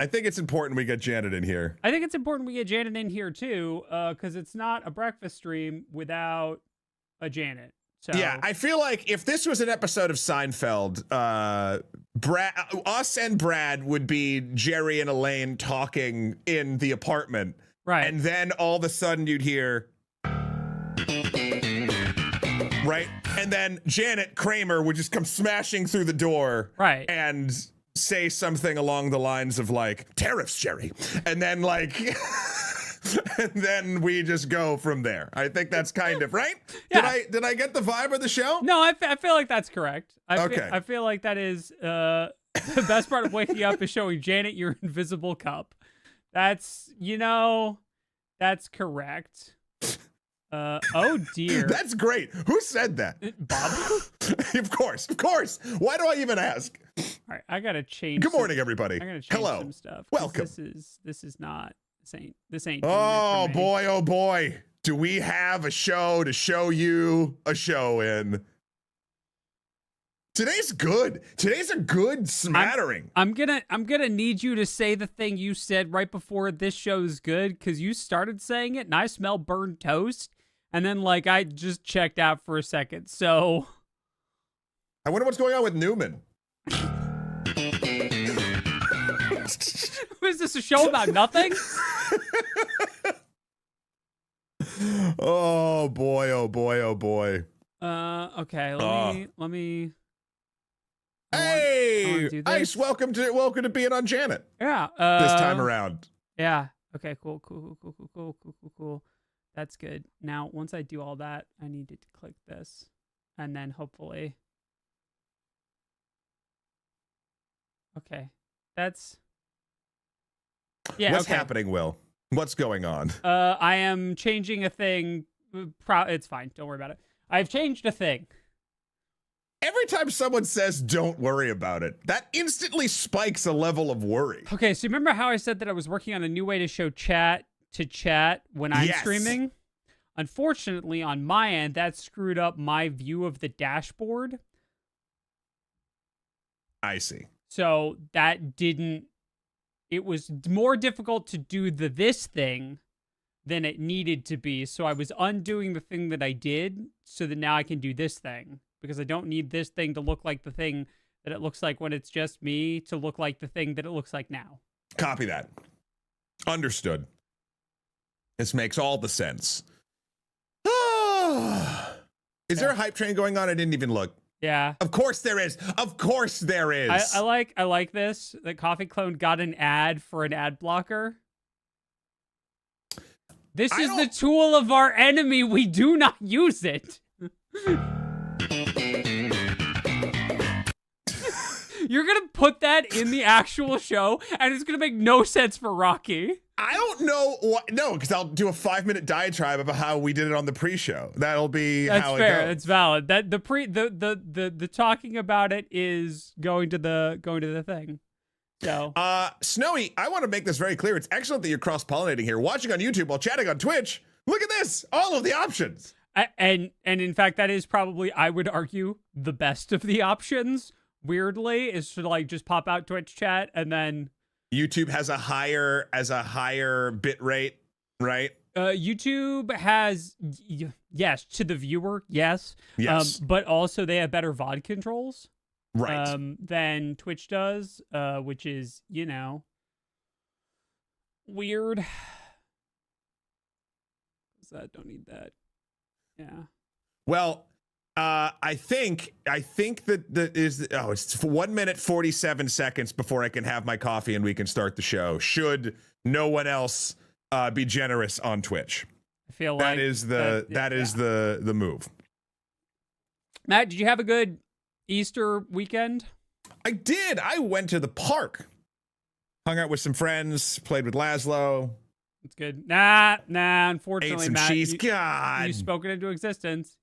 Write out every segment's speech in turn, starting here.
I think it's important we get Janet in here. I think it's important we get Janet in here too, because it's not a breakfast stream without a Janet. So yeah, I feel like if this was an episode of Seinfeld, us and Brad would be Jerry and Elaine talking in the apartment. Right. And then all of a sudden you'd hear, right? And then Janet Kramer would just come smashing through the door. Right. And say something along the lines of like, tariffs, Jerry. And then like... and then we just go from there. I think that's kind of right. Yeah. Did I get the vibe of the show? No, I feel like that's correct. Okay. I feel like that is the best part of waking up is showing Janet your invisible cup. That's that's correct. Oh dear. That's great. Who said that? Bob. Of course. Why do I even ask? All right, I gotta change. Good morning, everybody. I gotta change Hello. some stuff. Welcome. This is not. This ain't. Oh doing it for me. boy. Do we have a show to show you a show in? Today's good. Today's a good smattering. I'm gonna need you to say the thing you said right before this show's good, because you started saying it and I smell burned toast, and then like I just checked out for a second. So I wonder what's going on with Newman. is this a show about nothing? Oh boy. Okay, let me Hey, do this. Ice, welcome to being on Janet. Yeah. This time around. Yeah. Okay, cool. That's good. Now, once I do all that, I need to click this, and then hopefully. Okay. That's. Yeah. What's okay. happening, Will? What's going on? I am changing a thing. It's fine. Don't worry about it. I've changed a thing. Every time someone says don't worry about it, that instantly spikes a level of worry. Okay, so remember how I said that I was working on a new way to show chat when I'm Yes. streaming? Unfortunately, on my end, that screwed up my view of the dashboard. I see. So that didn't... It was more difficult to do this thing than it needed to be. So I was undoing the thing that I did so that now I can do this thing. Because I don't need this thing to look like the thing that it looks like when it's just me to look like the thing that it looks like now. Copy that. Understood. This makes all the sense. Is there a hype train going on? I didn't even look. Yeah. Of course there is. Of course there is. I like this. The Coffee Clone got an ad for an ad blocker. This is the tool of our enemy. We do not use it. You're gonna put that in the actual show, and it's gonna make no sense for Rocky. I don't know what. No, because I'll do a 5-minute diatribe about how we did it on the pre-show. That'll be how it goes. That's fair. It's valid. That the talking about it is going to the thing. So, Snowy, I want to make this very clear. It's excellent that you're cross-pollinating here, watching on YouTube while chatting on Twitch. Look at this, all of the options. And in fact, that is probably, I would argue, the best of the options. Weirdly, is to like just pop out Twitch chat and then YouTube has a higher bit rate, right? YouTube has yes to the viewer, yes, but also they have better VOD controls, right, than Twitch does, which is weird. Don't need that. Yeah. Well, I think that it's 1 minute 47 seconds before I can have my coffee and we can start the show. Should no one else be generous on Twitch, I feel that like is the move. Matt, did you have a good Easter weekend? I did. I went to the park, hung out with some friends, played with Laszlo. It's good. Nah. Unfortunately, ate some Matt, cheese. God, you spoke it into existence.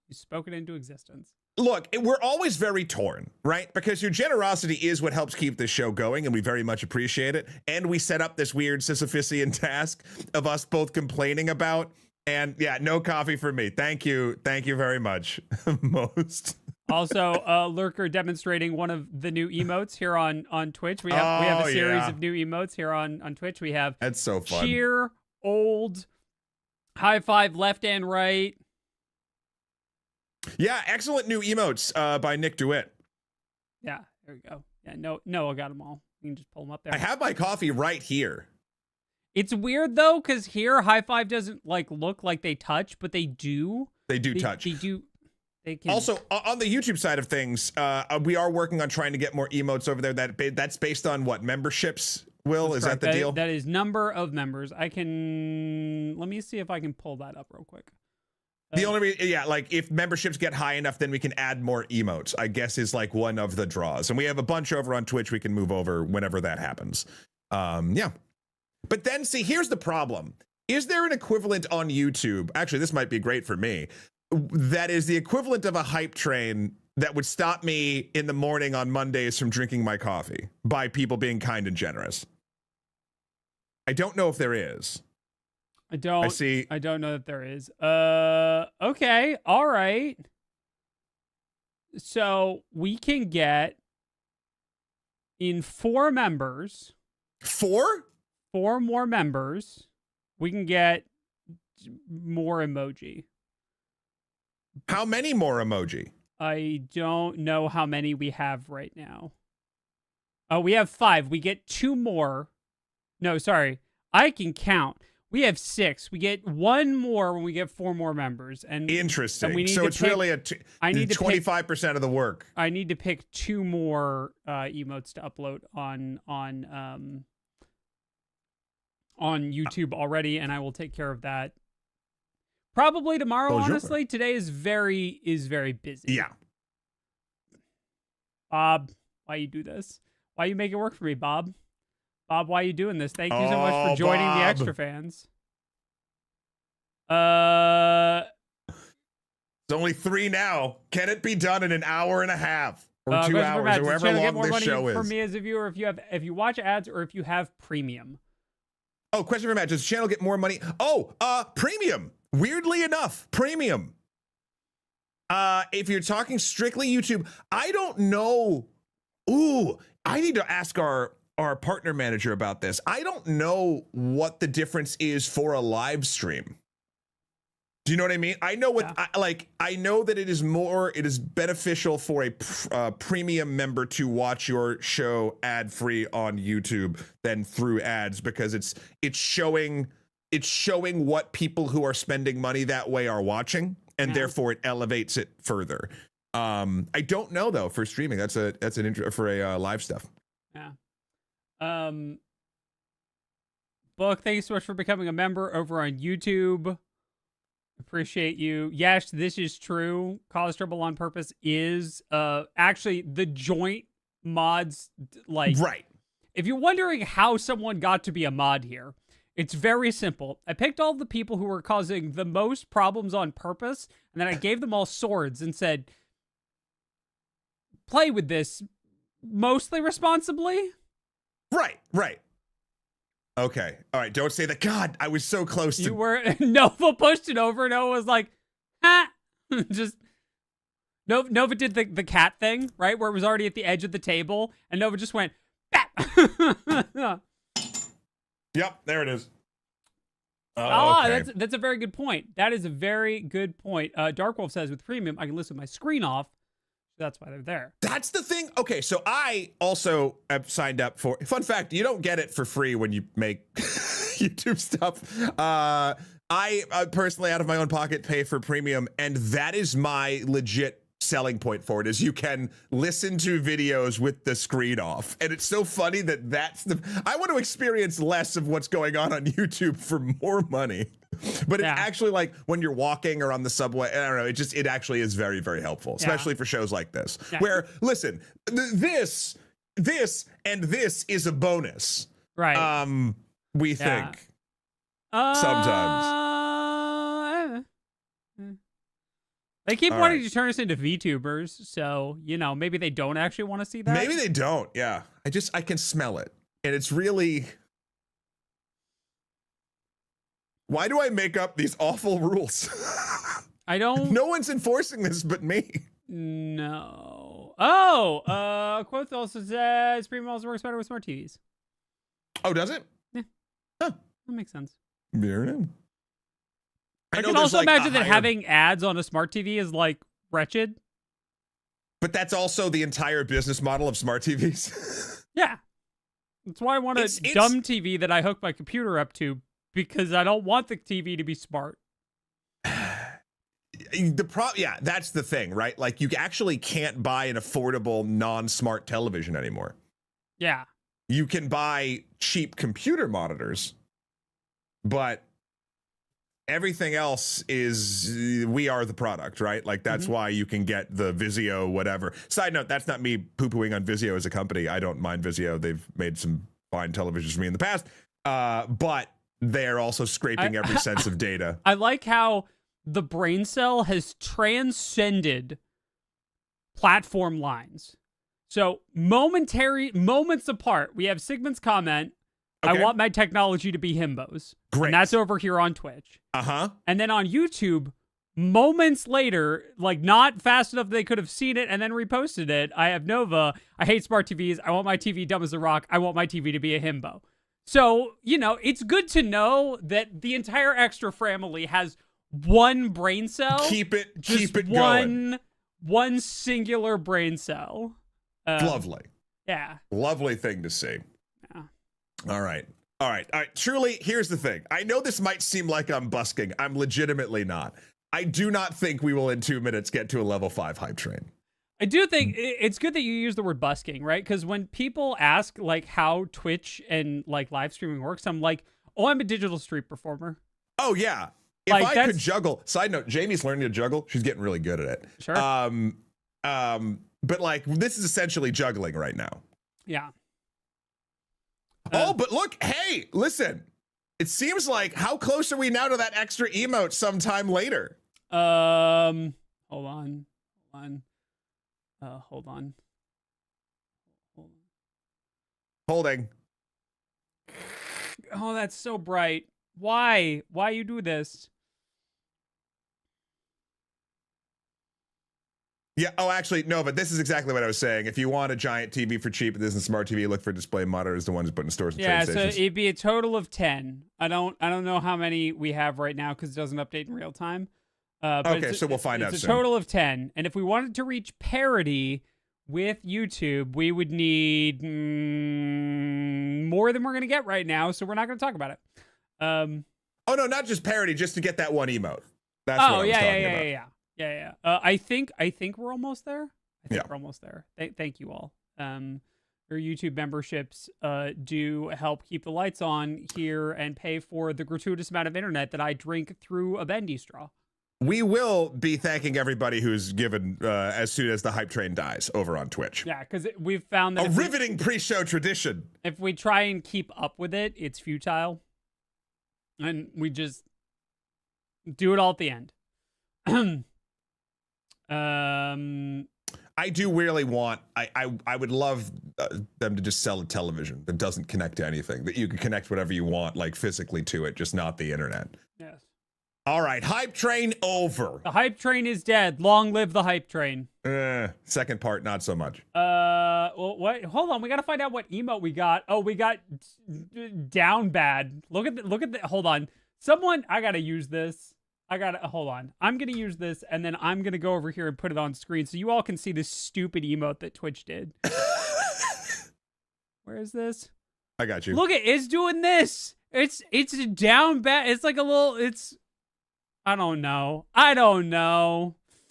Look, we're always very torn, right? Because your generosity is what helps keep this show going, and we very much appreciate it. And we set up this weird Sisyphusian task of us both complaining about. And yeah, no coffee for me. Thank you very much. Most. Also, Lurker demonstrating one of the new emotes here on Twitch. We have a series of new emotes here on Twitch. We have That's so fun. cheer, old, high five, left and right. Yeah, excellent new emotes by Nick DeWitt. Yeah, there we go. Yeah, no, I got them all. You can just pull them up there. I have my coffee right here. It's weird though, because here high five doesn't like look like they touch, but they do. They do touch. They do. They can. Also, on the YouTube side of things, we are working on trying to get more emotes over there. That's based on what, memberships? Will, is that the deal? That is number of members. Let me see if I can pull that up real quick. The only reason, yeah, like if memberships get high enough, then we can add more emotes, I guess, is like one of the draws. And we have a bunch over on Twitch we can move over whenever that happens. Yeah. But then, see, here's the problem. Is there an equivalent on YouTube? Actually, this might be great for me. That is the equivalent of a hype train that would stop me in the morning on Mondays from drinking my coffee by people being kind and generous. I don't know if there is. I don't know that there is. Okay. All right. So we can get in 4 members. 4? 4 more members. We can get more emoji. How many more emoji? I don't know how many we have right now. Oh, we have 5. We get 2 more. No, sorry. I can count. We have 6. We get 1 more when we get 4 more members. And interesting. And we need so to it's pick, really I need 25% of the work. I need to pick 2 more emotes to upload on YouTube already, and I will take care of that probably tomorrow. Honestly, today is very busy. Yeah. Bob, why you do this? Why you make it work for me, Bob? Bob, why are you doing this? Thank you so much for joining the extra fans. It's only 3 now. Can it be done in an hour and a half or 2 hours, or however long this show is? For me as a viewer, if you watch ads or if you have premium. Oh, question for Matt. Does the channel get more money? Oh, premium. Weirdly enough, premium. If you're talking strictly YouTube, I don't know. Ooh, I need to ask our partner manager about this. I don't know what the difference is for a live stream. Do you know what I mean? I know what I know that it is beneficial for a premium member to watch your show ad free on YouTube than through ads, because it's showing what people who are spending money that way are watching, and therefore it elevates it further. I don't know though for streaming. That's an intro for a live stuff. Yeah. Book, thank you so much for becoming a member over on YouTube. Appreciate you. Yes, this is true. Cause Trouble on Purpose is actually the joint mods, like, right. If you're wondering how someone got to be a mod here, it's very simple. I picked all the people who were causing the most problems on purpose, and then I gave them all swords and said, play with this mostly responsibly. Right. Okay. All right. Don't say that. God, I was so close to. You were. Nova pushed it over. Nova was like, ah. Just. Nova did the cat thing, right? Where it was already at the edge of the table. And Nova just went, bat. Yep. There it is. Okay. That's a very good point. That is a very good point. Darkwolf says with premium, I can listen with my screen off. That's why they're there. That's the thing. Okay, so I also have signed up for. Fun fact: you don't get it for free when you make YouTube stuff. I personally, out of my own pocket, pay for premium, and that is my legit selling point for it. Is you can listen to videos with the screen off, and it's so funny that that's the. I want to experience less of what's going on YouTube for more money. But it's actually like when you're walking or on the subway, I don't know, it actually is very, very helpful, especially for shows like this, where, listen, this and this is a bonus. Right. We think. Sometimes. They keep wanting to turn us into VTubers, so, maybe they don't actually want to see that. Maybe they don't, yeah. I can smell it. And it's really... Why do I make up these awful rules? I don't... No one's enforcing this but me. No. Oh, quote also says streaming also works better with smart TVs. Oh, does it? Yeah. Huh. That makes sense. Fair enough. I know can there's, also like, a imagine that higher- having ads on a smart TV is like wretched. But that's also the entire business model of smart TVs. Yeah. That's why I want a dumb TV that I hook my computer up to, because I don't want the TV to be smart. Yeah, that's the thing, right? Like, you actually can't buy an affordable non-smart television anymore. Yeah. You can buy cheap computer monitors, but everything else is, we are the product, right? Like, that's why you can get the Vizio, whatever. Side note, that's not me poo-pooing on Vizio as a company. I don't mind Vizio. They've made some fine televisions for me in the past. But they're also scraping every sense of data. I like how the brain cell has transcended platform lines. So moments apart, we have Sigmund's comment, Okay. I want my technology to be himbos. Great. And that's over here on Twitch. Uh-huh. And then on YouTube, moments later, like not fast enough they could have seen it and then reposted it, I have Nova, I hate smart TVs, I want my TV dumb as a rock, I want my TV to be a himbo. So, you know, it's good to know that the entire Extra family has one brain cell. Keep it going. One singular brain cell. Lovely. Yeah. Lovely thing to see. Yeah. All right. Truly, here's the thing. I know this might seem like I'm busking. I'm legitimately not. I do not think we will in 2 minutes get to a level 5 hype train. I do think it's good that you use the word busking, right? Because when people ask like how Twitch and like live streaming works, I'm like, oh, I'm a digital street performer. Oh yeah. If like, I could juggle, side note, Jamie's learning to juggle. She's getting really good at it. Sure. But like, this is essentially juggling right now. Yeah. Oh, but look, hey, listen. It seems like, how close are we now to that extra emote sometime later? Hold on. Holding. Oh, that's so bright. Why you do this? Yeah. Oh, actually, no, but this is exactly what I was saying. If you want a giant TV for cheap, this isn't smart TV. Look for display monitors, the ones put in stores and train stations. So it'd be a total of 10. I don't know how many we have right now because it doesn't update in real time. But okay, so we'll find out It's a soon. total of 10. And if we wanted to reach parity with YouTube, we would need more than we're going to get right now. So we're not going to talk about it. Oh, no, not just parity, just to get that one emote. That's what I was talking about. Yeah. I think we're almost there. We're almost there. Thank you all. Your YouTube memberships do help keep the lights on here and pay for the gratuitous amount of internet that I drink through a bendy straw. We will be thanking everybody who's given as soon as the hype train dies over on Twitch. Yeah, because we've found that a riveting pre-show tradition. If we try and keep up with it, it's futile, and we just do it all at the end. I do really want. I would love them to just sell a television that doesn't connect to anything, that you can connect whatever you want, like physically to it, just not the internet. Yes. All right, hype train over. The hype train is dead. Long live the hype train. Second part, not so much. Well, what? Hold on, we gotta find out what emote we got. Oh, we got down bad. Look at the. Hold on, someone. I gotta use this. Hold on. I'm gonna use this, and then I'm gonna go over here and put it on screen so you all can see this stupid emote that Twitch did. Where is this? I got you. Look, it's doing this. It's down bad. It's like a little. I don't know.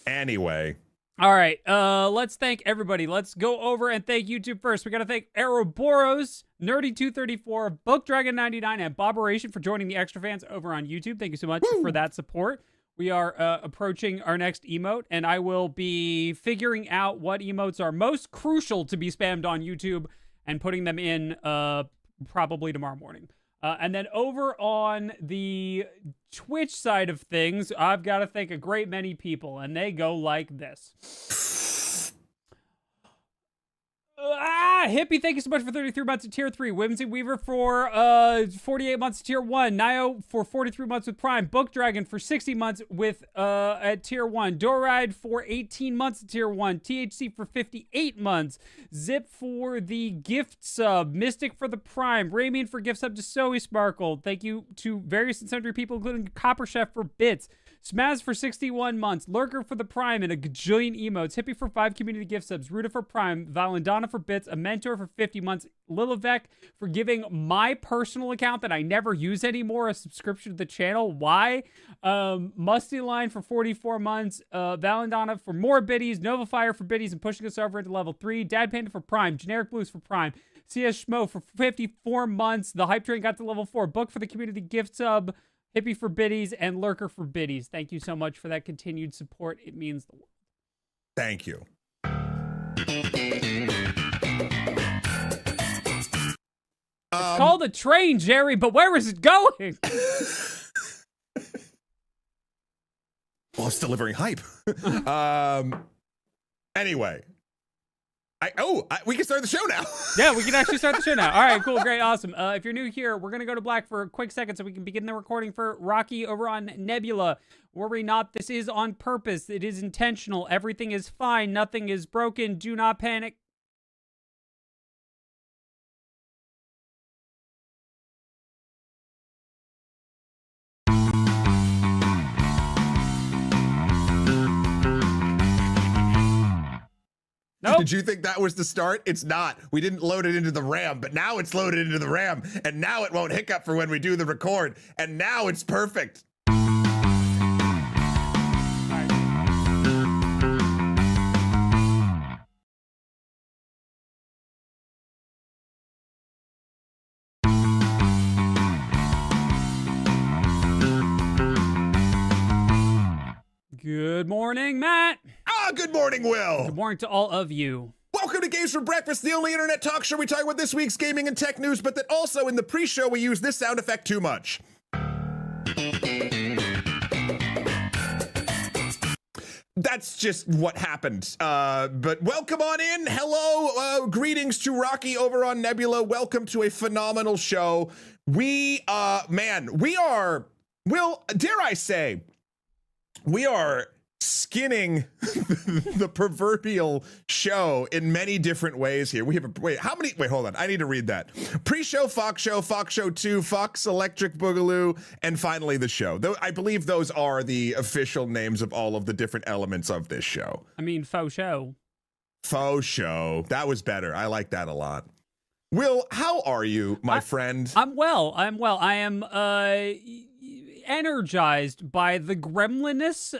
Anyway. All right. Let's thank everybody. Let's go over and thank YouTube first. We got to thank Aeroboros, Nerdy234, BookDragon99, and Bobberation for joining the Extra Fans over on YouTube. Thank you so much for that support. We are approaching our next emote, and I will be figuring out what emotes are most crucial to be spammed on YouTube and putting them in probably tomorrow morning. And then over on the Twitch side of things, I've got to thank a great many people, and they go like this. Hippie, thank you so much for 33 months of tier 3. Whimsy Weaver for 48 months of tier 1. Nio for 43 months with Prime. Book Dragon for 60 months with at tier 1. Doride for 18 months of tier 1. THC for 58 months. Zip for the gift sub. Mystic for the Prime. Ramian for gift sub to Zoe Sparkle. Thank you to various and sundry people, including Copper Chef for bits. Smaz for 61 months. Lurker for the Prime and a gajillion emotes. Hippie for 5 community gift subs. Ruta for Prime. Valendana for bits. A Mentor for 50 months. Lilivek for giving my personal account that I never use anymore a subscription to the channel. Why? Musty Line for 44 months. Valendana for more biddies. Nova Fire for biddies and pushing us over into level 3. Dad Panda for Prime. Generic Blues for Prime. CS Schmo for 54 months. The Hype Train got to level 4. Book for the community gift sub. Hippie for biddies and Lurker for biddies. Thank you so much for that continued support. It means the world. Thank you. It's called a train, Jerry, but where is it going? Well, it's delivering hype. Anyway. We can start the show now. Yeah, we can actually start the show now. All right, cool, great, awesome. If you're new here, we're going to go to black for a quick second so we can begin the recording for Rocky over on Nebula. Worry not, this is on purpose. It is intentional. Everything is fine. Nothing is broken. Do not panic. Nope. Did you think that was the start? It's not. We didn't load it into the RAM, but now it's loaded into the RAM, and now it won't hiccup for when we do the record, and now it's perfect. Good morning, Matt. Good morning, Will. Good morning to all of you. Welcome to Games for Breakfast, the only internet talk show we talk about this week's gaming and tech news, but that also in the pre-show we use this sound effect too much. That's just what happened. But welcome on in. Hello. Greetings to Rocky over on Nebula. Welcome to a phenomenal show. We are, Will, dare I say, we are skinning the proverbial show in many different ways here. We have hold on. I need to read that. Pre-show, Fox Show 2, Fox Electric Boogaloo, and finally the show. Though I believe those are the official names of all of the different elements of this show. I mean, faux show. Faux show. That was better. I like that a lot. Will, how are you, my friend? I'm well. I am energized by the gremlinness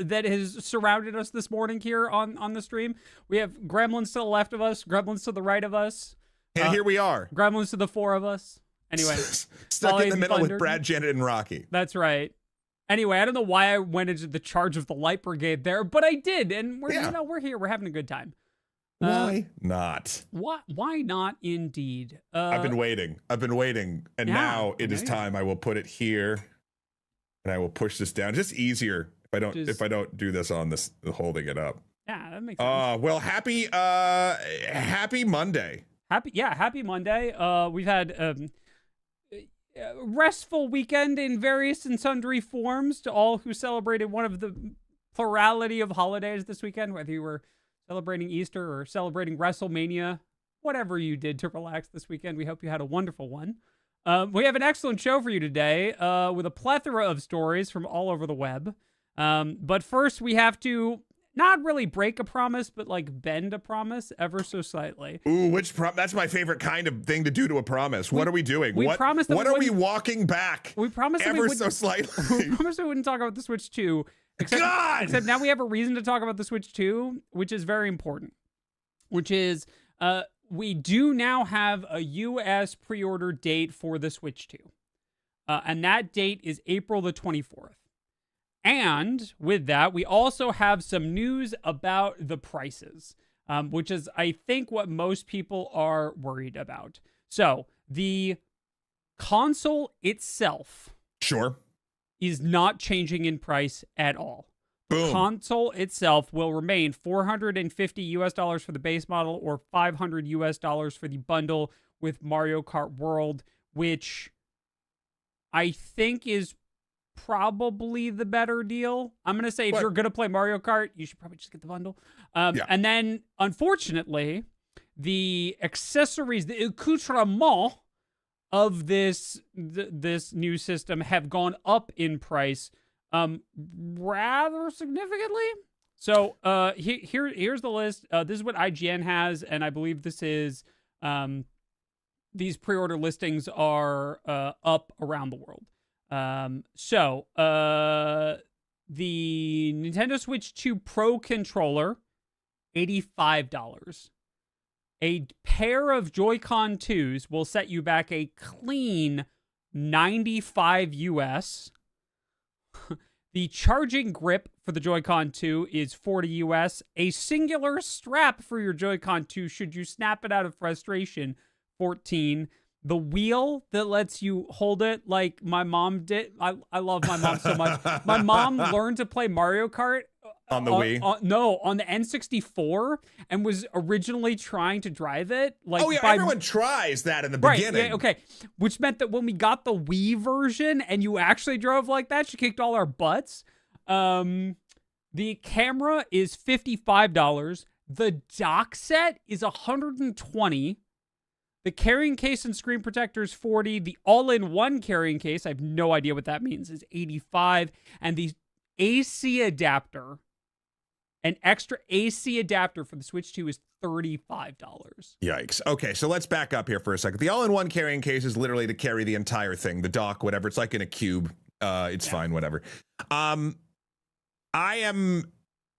that has surrounded us this morning here on the stream. We have gremlins to the left of us, gremlins to the right of us. And here we are. Gremlins to the four of us. Anyway. Stuck in the middle with Brad, Janet, and Rocky. That's right. Anyway, I don't know why I went into the charge of the light brigade there, but I did. And we're here. We're having a good time. Why not? Why not indeed? I've been waiting. And now it is time. I will put it here. And I will push this down. Just easier if I don't do this on this holding it up. Yeah, that makes sense. Well, happy Monday. Happy Monday. We've had a restful weekend in various and sundry forms to all who celebrated one of the plurality of holidays this weekend, whether you were celebrating Easter or celebrating WrestleMania, whatever you did to relax this weekend. We hope you had a wonderful one. We have an excellent show for you today with a plethora of stories from all over the web. But first, we have to not really break a promise, but like bend a promise ever so slightly. Ooh, that's my favorite kind of thing to do to a promise. What are we doing? What are we walking back? We promised ever so slightly. We promised we wouldn't talk about the Switch 2. Except now we have a reason to talk about the Switch 2, which is very important. Which is, we do now have a U.S. pre-order date for the Switch 2. And that date is April the 24th. And with that, we also have some news about the prices, which is, I think, what most people are worried about. So, the console itself is not changing in price at all. Boom. Console itself will remain $450 for the base model or $500 for the bundle with Mario Kart World, which I think is probably the better deal. I'm going to say if you're going to play Mario Kart, you should probably just get the bundle. And then, unfortunately, the accessories, the accoutrement of this new system have gone up in price rather significantly. So here's the list. This is what IGN has, and I believe this is these pre-order listings are up around the world. So the Nintendo Switch 2 Pro controller, $85. A pair of Joy-Con 2s will set you back a clean $95 US. The charging grip for the Joy-Con 2 is $40 US. A singular strap for your Joy-Con 2 should you snap it out of frustration, $14. The wheel that lets you hold it like my mom did. I love my mom so much. My mom learned to play Mario Kart on the Wii? No, on the N64, and was originally trying to drive it. Like, everyone tries that in the beginning. Yeah, okay. Which meant that when we got the Wii version and you actually drove like that, she kicked all our butts. The camera is $55. The dock set is $120. The carrying case and screen protector is $40. The all-in-one carrying case, I have no idea what that means, is $85. And the AC adapter, an extra AC adapter for the Switch 2 is $35. Yikes. Okay, so let's back up here for a second. The all-in-one carrying case is literally to carry the entire thing, the dock, whatever. It's like in a cube. It's fine, whatever. I am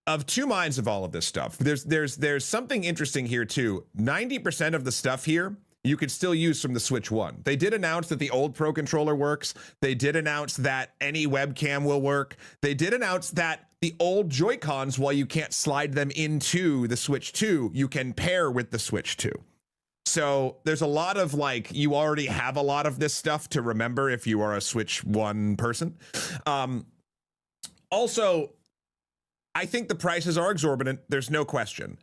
of two minds of all of this stuff. There's something interesting here too. 90% of the stuff here you could still use from the Switch 1. They did announce that the old Pro Controller works. They did announce that any webcam will work. They did announce that the old Joy-Cons, while you can't slide them into the Switch 2, you can pair with the Switch 2. So there's a lot of you already have a lot of this stuff to remember if you are a Switch 1 person. Also, I think the prices are exorbitant. There's no question.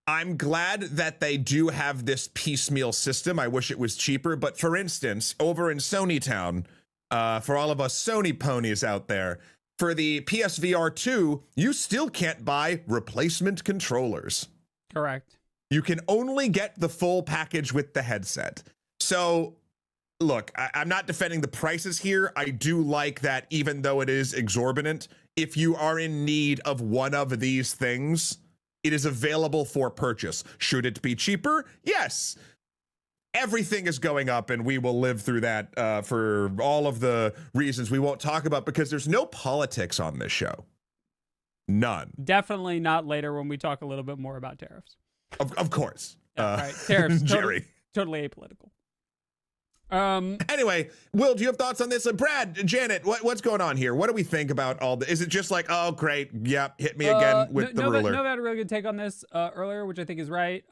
I'm glad that they do have this piecemeal system. I wish it was cheaper. But for instance, over in Sony Town, for all of us Sony ponies out there, for the PSVR 2, you still can't buy replacement controllers. Correct. You can only get the full package with the headset. So, look, I'm not defending the prices here. I do like that even though it is exorbitant, if you are in need of one of these things, it is available for purchase. Should it be cheaper? Yes. Everything is going up, and we will live through that for all of the reasons we won't talk about because there's no politics on this show. None. Definitely not later when we talk a little bit more about tariffs. Of course. Right. Tariffs. Jerry. Totally apolitical. Anyway, Will, do you have thoughts on this? Brad, Janet, what's going on here? What do we think about all this? Is it just like, oh, great, yep, hit me again with the ruler? Nova had a really good take on this earlier, which I think is right.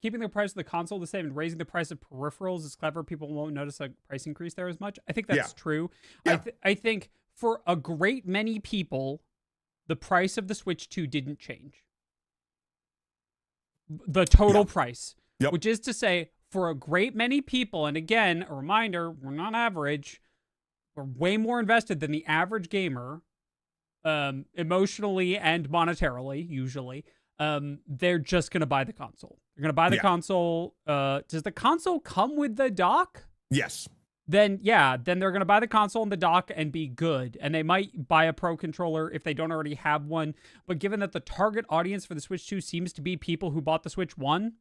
Keeping the price of the console the same and raising the price of peripherals is clever. People won't notice a price increase there as much. I think that's true. Yeah. I think for a great many people, the price of the Switch 2 didn't change. The total price, which is to say, for a great many people, and again, a reminder, we're not average, we're way more invested than the average gamer, emotionally and monetarily, usually. They're just going to buy the console. They're going to buy the console. Does the console come with the dock? Yes. Then they're going to buy the console and the dock and be good. And they might buy a Pro controller if they don't already have one. But given that the target audience for the Switch 2 seems to be people who bought the Switch 1,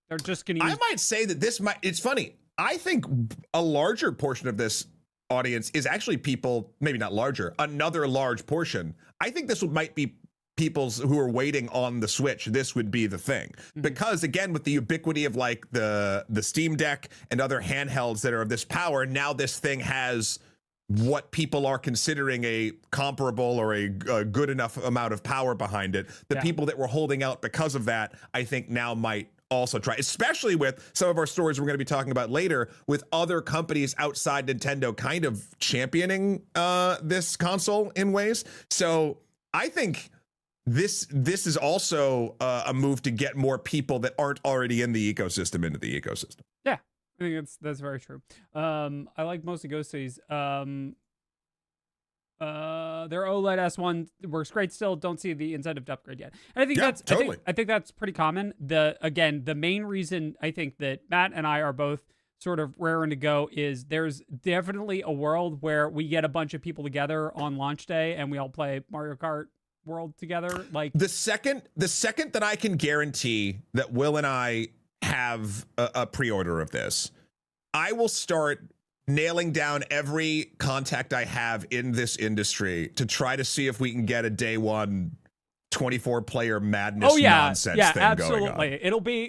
they're just going to use... I might say that it's funny. I think a larger portion of this audience is actually people, maybe not larger, another large portion. I think this might be people who are waiting on the Switch. This would be the thing. Because again, with the ubiquity of the Steam Deck and other handhelds that are of this power, now this thing has what people are considering a comparable or a good enough amount of power behind it. The people that were holding out because of that, I think now might also try, especially with some of our stories we're going to be talking about later, with other companies outside Nintendo kind of championing this console in ways. So I think this is also a move to get more people that aren't already in the ecosystem into the ecosystem. Yeah, I think that's very true. I like most of Ghost Cities. Their OLED S1 works great still. Don't see the incentive to upgrade yet. And I think that's totally. I think that's pretty common. The main reason I think that Matt and I are both sort of raring to go is there's definitely a world where we get a bunch of people together on launch day and we all play Mario Kart World together. Like the second that I can guarantee that Will and I have a pre-order of this, I will start nailing down every contact I have in this industry to try to see if we can get a day one 24 player madness nonsense thing absolutely. going on.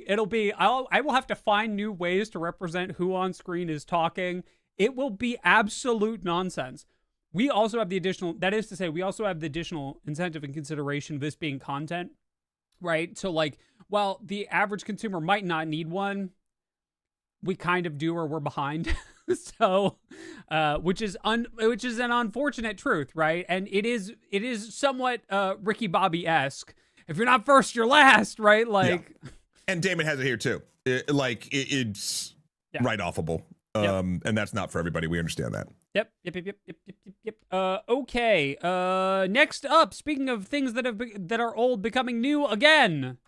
It'll be I will have to find new ways to represent who on screen is talking. It will be absolute nonsense. We also have the additional, that is to say, we also have the additional incentive and consideration of this being content, right? So like, while the average consumer might not need one, we kind of do, or we're behind. So, which is an unfortunate truth, right? And it is somewhat Ricky Bobby-esque. If you're not first, you're last, right? Like, yeah. And Damon has it here too. It's write-offable, and that's not for everybody. We understand that. Yep. Okay. Next up, speaking of things that are old becoming new again.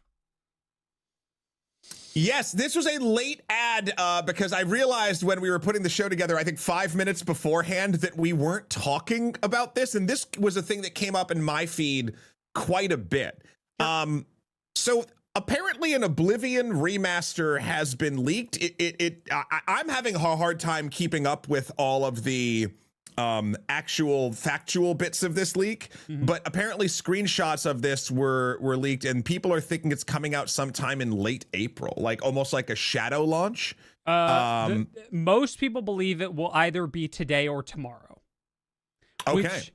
Yes, this was a late ad because I realized when we were putting the show together, I think 5 minutes beforehand, that we weren't talking about this. And this was a thing that came up in my feed quite a bit. So apparently an Oblivion remaster has been leaked. I'm having a hard time keeping up with all of the actual factual bits of this leak, but apparently screenshots of this were leaked, and people are thinking it's coming out sometime in late April, like almost like a shadow launch. Most people believe it will either be today or tomorrow. Okay.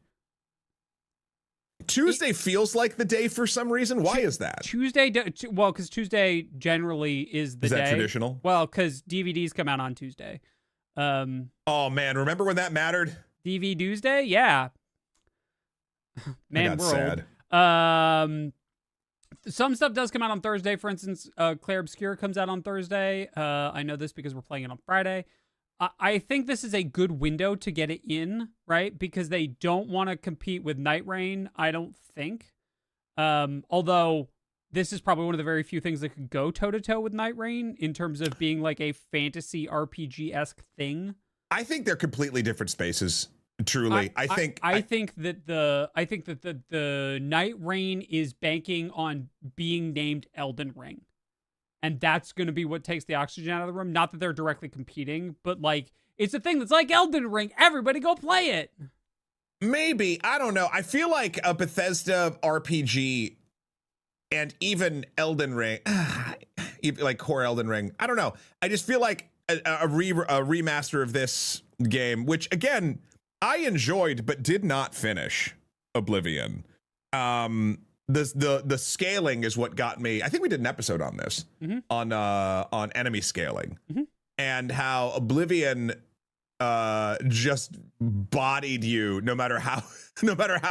Tuesday feels like the day for some reason. Why is that? Tuesday, well, because Tuesday generally is the day. Is that traditional? Well, because DVDs come out on Tuesday. Oh man, remember when that mattered? DV Tuesday, yeah. Man, I got world. sad. Some stuff does come out on Thursday. For instance, Claire Obscure comes out on Thursday. I know this because we're playing it on Friday. I think this is a good window to get it in, right? Because they don't want to compete with Night Rain, I don't think. Although this is probably one of the very few things that could go toe-to-toe with Night Rain in terms of being like a fantasy RPG-esque thing. I think they're completely different spaces. Truly, I think that the Night Rain is banking on being named Elden Ring, and that's going to be what takes the oxygen out of the room. Not that they're directly competing, but like it's a thing that's like Elden Ring. Everybody go play it. Maybe, I don't know. I feel like a Bethesda RPG and even Elden Ring, like core Elden Ring. I don't know. I just feel like a remaster of this game, which again I enjoyed but did not finish, Oblivion. The scaling is what got me. I think we did an episode on this on enemy scaling and how Oblivion just bodied you no matter how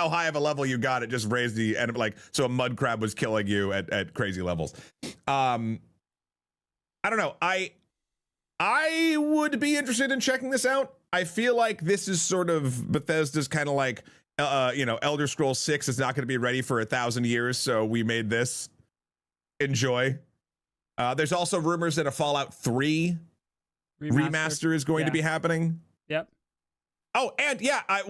high of a level you got. It just raised the enemy, like so a mud crab was killing you at crazy levels. I don't know. I would be interested in checking this out. I feel like this is sort of Bethesda's kind of like, Elder Scrolls 6 is not going to be ready for 1,000 years, so we made this. Enjoy. There's also rumors that a Fallout 3 remaster is going to be happening. Yep. Oh, and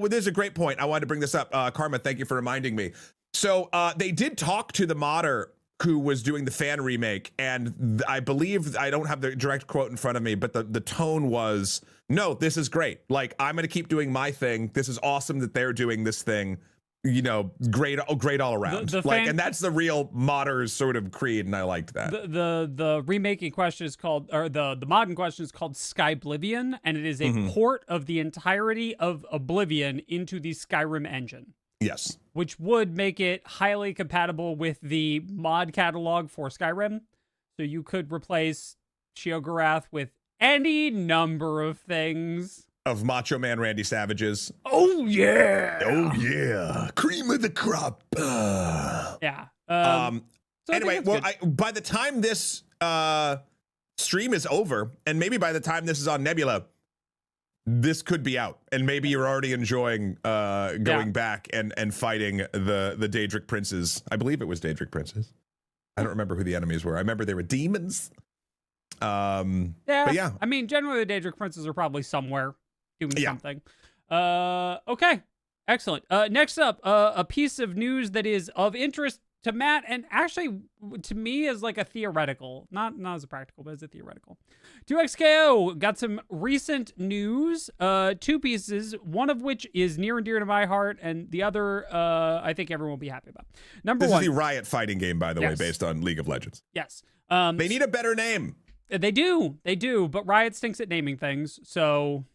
there's a great point. I wanted to bring this up. Karma, thank you for reminding me. So they did talk to the modder who was doing the fan remake, and I believe, I don't have the direct quote in front of me, but the tone was, no, this is great. Like, I'm going to keep doing my thing. This is awesome that they're doing this thing. Great all around. And that's the real modder's sort of creed, and I liked that. The remake in question is called, or the mod in question is called Skyblivion, and it is a port of the entirety of Oblivion into the Skyrim engine. Yes. Which would make it highly compatible with the mod catalog for Skyrim. So you could replace Sheogorath with any number of things. Of Macho Man Randy Savage's. Oh yeah. Oh yeah. Cream of the crop. Yeah. So Anyway, well, by the time this stream is over, and maybe by the time this is on Nebula, this could be out, and maybe you're already enjoying going back and fighting the Daedric princes. I believe it was Daedric princes. I don't remember who the enemies were. I remember they were demons. But yeah. I mean, generally the Daedric princes are probably somewhere doing something. Okay. Excellent. Next up, a piece of news that is of interest to Matt, and actually to me is like a theoretical, not as a practical, but as a theoretical. 2XKO got some recent news, two pieces, one of which is near and dear to my heart, and the other I think everyone will be happy about. Number one. This is the Riot fighting game, by the way, based on League of Legends. Yes. They need a better name. They do, but Riot stinks at naming things, so...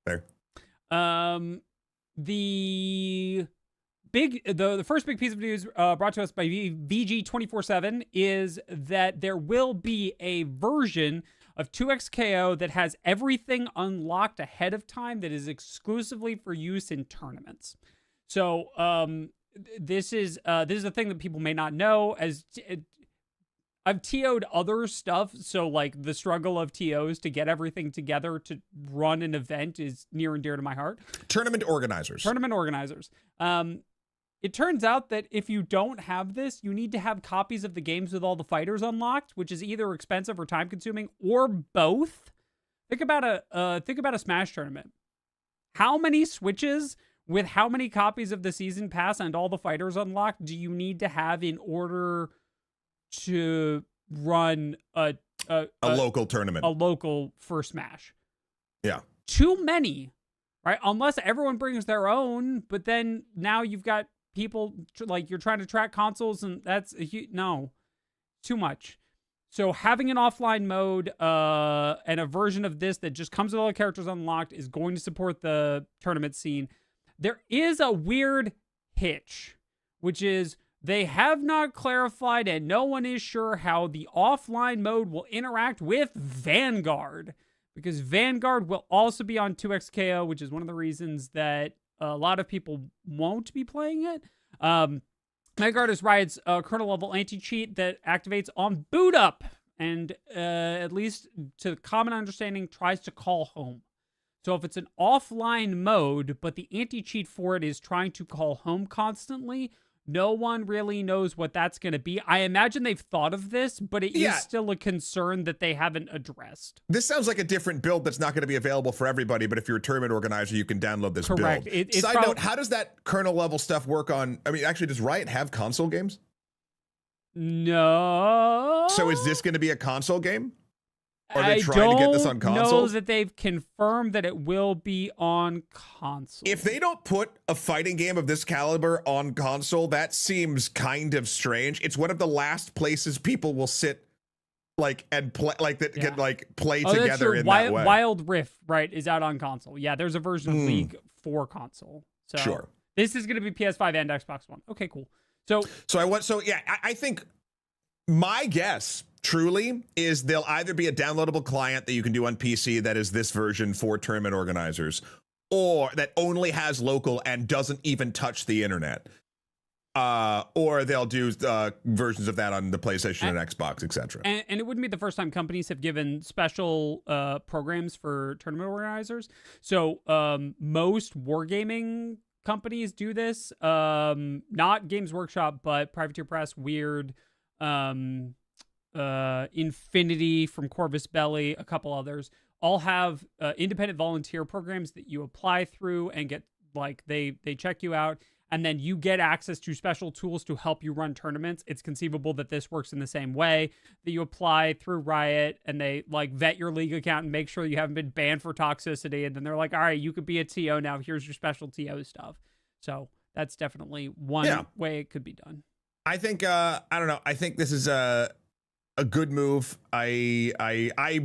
There. The first big piece of news brought to us by VG247 is that there will be a version of 2XKO that has everything unlocked ahead of time that is exclusively for use in tournaments. So this is a thing that people may not know. As I've TO'd other stuff, so like the struggle of TOs to get everything together to run an event is near and dear to my heart. Tournament organizers. It turns out that if you don't have this, you need to have copies of the games with all the fighters unlocked, which is either expensive or time consuming, or both. Think about a Smash tournament. How many Switches with how many copies of the season pass and all the fighters unlocked do you need to have in order to run a local tournament? A local for Smash. Yeah. Too many, right? Unless everyone brings their own, but then now you've got people like you're trying to track consoles, and that's no, too much. So having an offline mode and a version of this that just comes with all the characters unlocked is going to support the tournament scene. There is a weird hitch, which is they have not clarified and no one is sure how the offline mode will interact with Vanguard, because Vanguard will also be on 2XKO, which is one of the reasons that a lot of people won't be playing it. Vanguard is Riot's kernel level anti-cheat that activates on boot up and at least to common understanding tries to call home. So if it's an offline mode, but the anti-cheat for it is trying to call home constantly, no one really knows what that's going to be. I imagine they've thought of this, but it is still a concern that they haven't addressed. This sounds like a different build that's not going to be available for everybody, but if you're a tournament organizer, you can download this Correct. build. Side note, how does that kernel level stuff work on... I mean, actually, does Riot have console games? No. So is this going to be a console game? Are they trying to get this on consoles? I don't know that they've confirmed that it will be on console. If they don't put a fighting game of this caliber on console, that seems kind of strange. It's one of the last places people will sit and play can play together in that way. Wild Rift, right, is out on console. Yeah, there's a version of League for console. So sure. This is going to be PS5 and Xbox One. Okay, cool. I think my guess truly is there'll either be a downloadable client that you can do on PC that is this version for tournament organizers, or that only has local and doesn't even touch the internet. Or they'll do versions of that on the PlayStation and Xbox, etc. And it wouldn't be the first time companies have given special programs for tournament organizers. So most wargaming companies do this. Not Games Workshop, but Privateer Press, Weird, Infinity from Corvus Belli, a couple others, all have independent volunteer programs that you apply through and get they check you out, and then you get access to special tools to help you run tournaments. It's conceivable that this works in the same way, that you apply through Riot and they vet your league account and make sure you haven't been banned for toxicity, and then they're like, all right, you could be a TO now, here's your special TO stuff. So that's definitely one way it could be done. I think I don't know, I think this is a good move. I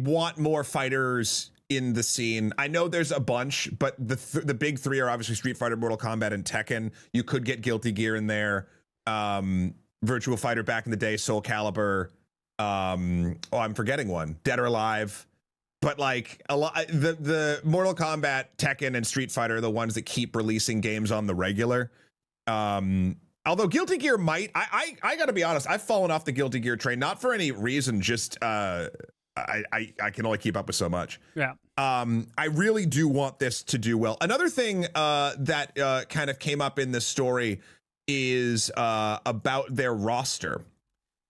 want more fighters in the scene. I know there's a bunch, but the big three are obviously Street Fighter, Mortal Kombat, and Tekken. You could get Guilty Gear in there. Virtua Fighter back in the day, Soul Calibur. Oh, I'm forgetting one. Dead or Alive. But like a lot, the Mortal Kombat, Tekken, and Street Fighter are the ones that keep releasing games on the regular. Although Guilty Gear might, I gotta be honest, I've fallen off the Guilty Gear train, not for any reason, just I can only keep up with so much. Yeah. I really do want this to do well. Another thing that kind of came up in this story is about their roster.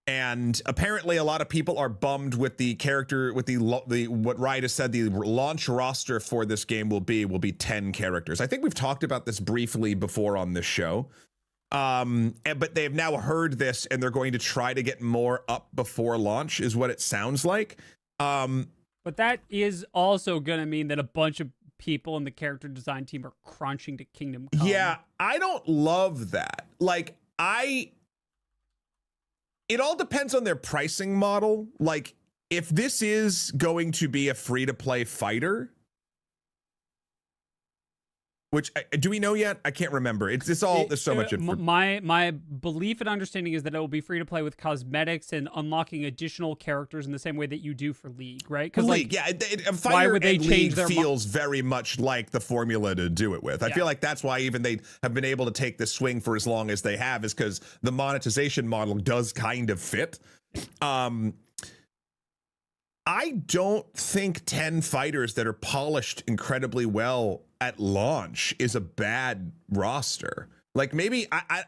And apparently a lot of people are bummed with the character, with the what Riot has said the launch roster for this game will be 10 characters. I think we've talked about this briefly before on this show. But they've now heard this and they're going to try to get more up before launch is what it sounds like. But that is also going to mean that a bunch of people in the character design team are crunching to Kingdom Come. Yeah, I don't love that. Like, it all depends on their pricing model. Like, if this is going to be a free-to-play fighter, which do we know yet? I can't remember. There's so much info. My belief and understanding is that it will be free to play with cosmetics and unlocking additional characters in the same way that you do for League, right? Because League, yeah, Fighter and League feels very much like the formula to do it with. I feel like that's why even they have been able to take this swing for as long as they have, is because the monetization model does kind of fit. I don't think 10 fighters that are polished incredibly well at launch is a bad roster. Like, maybe I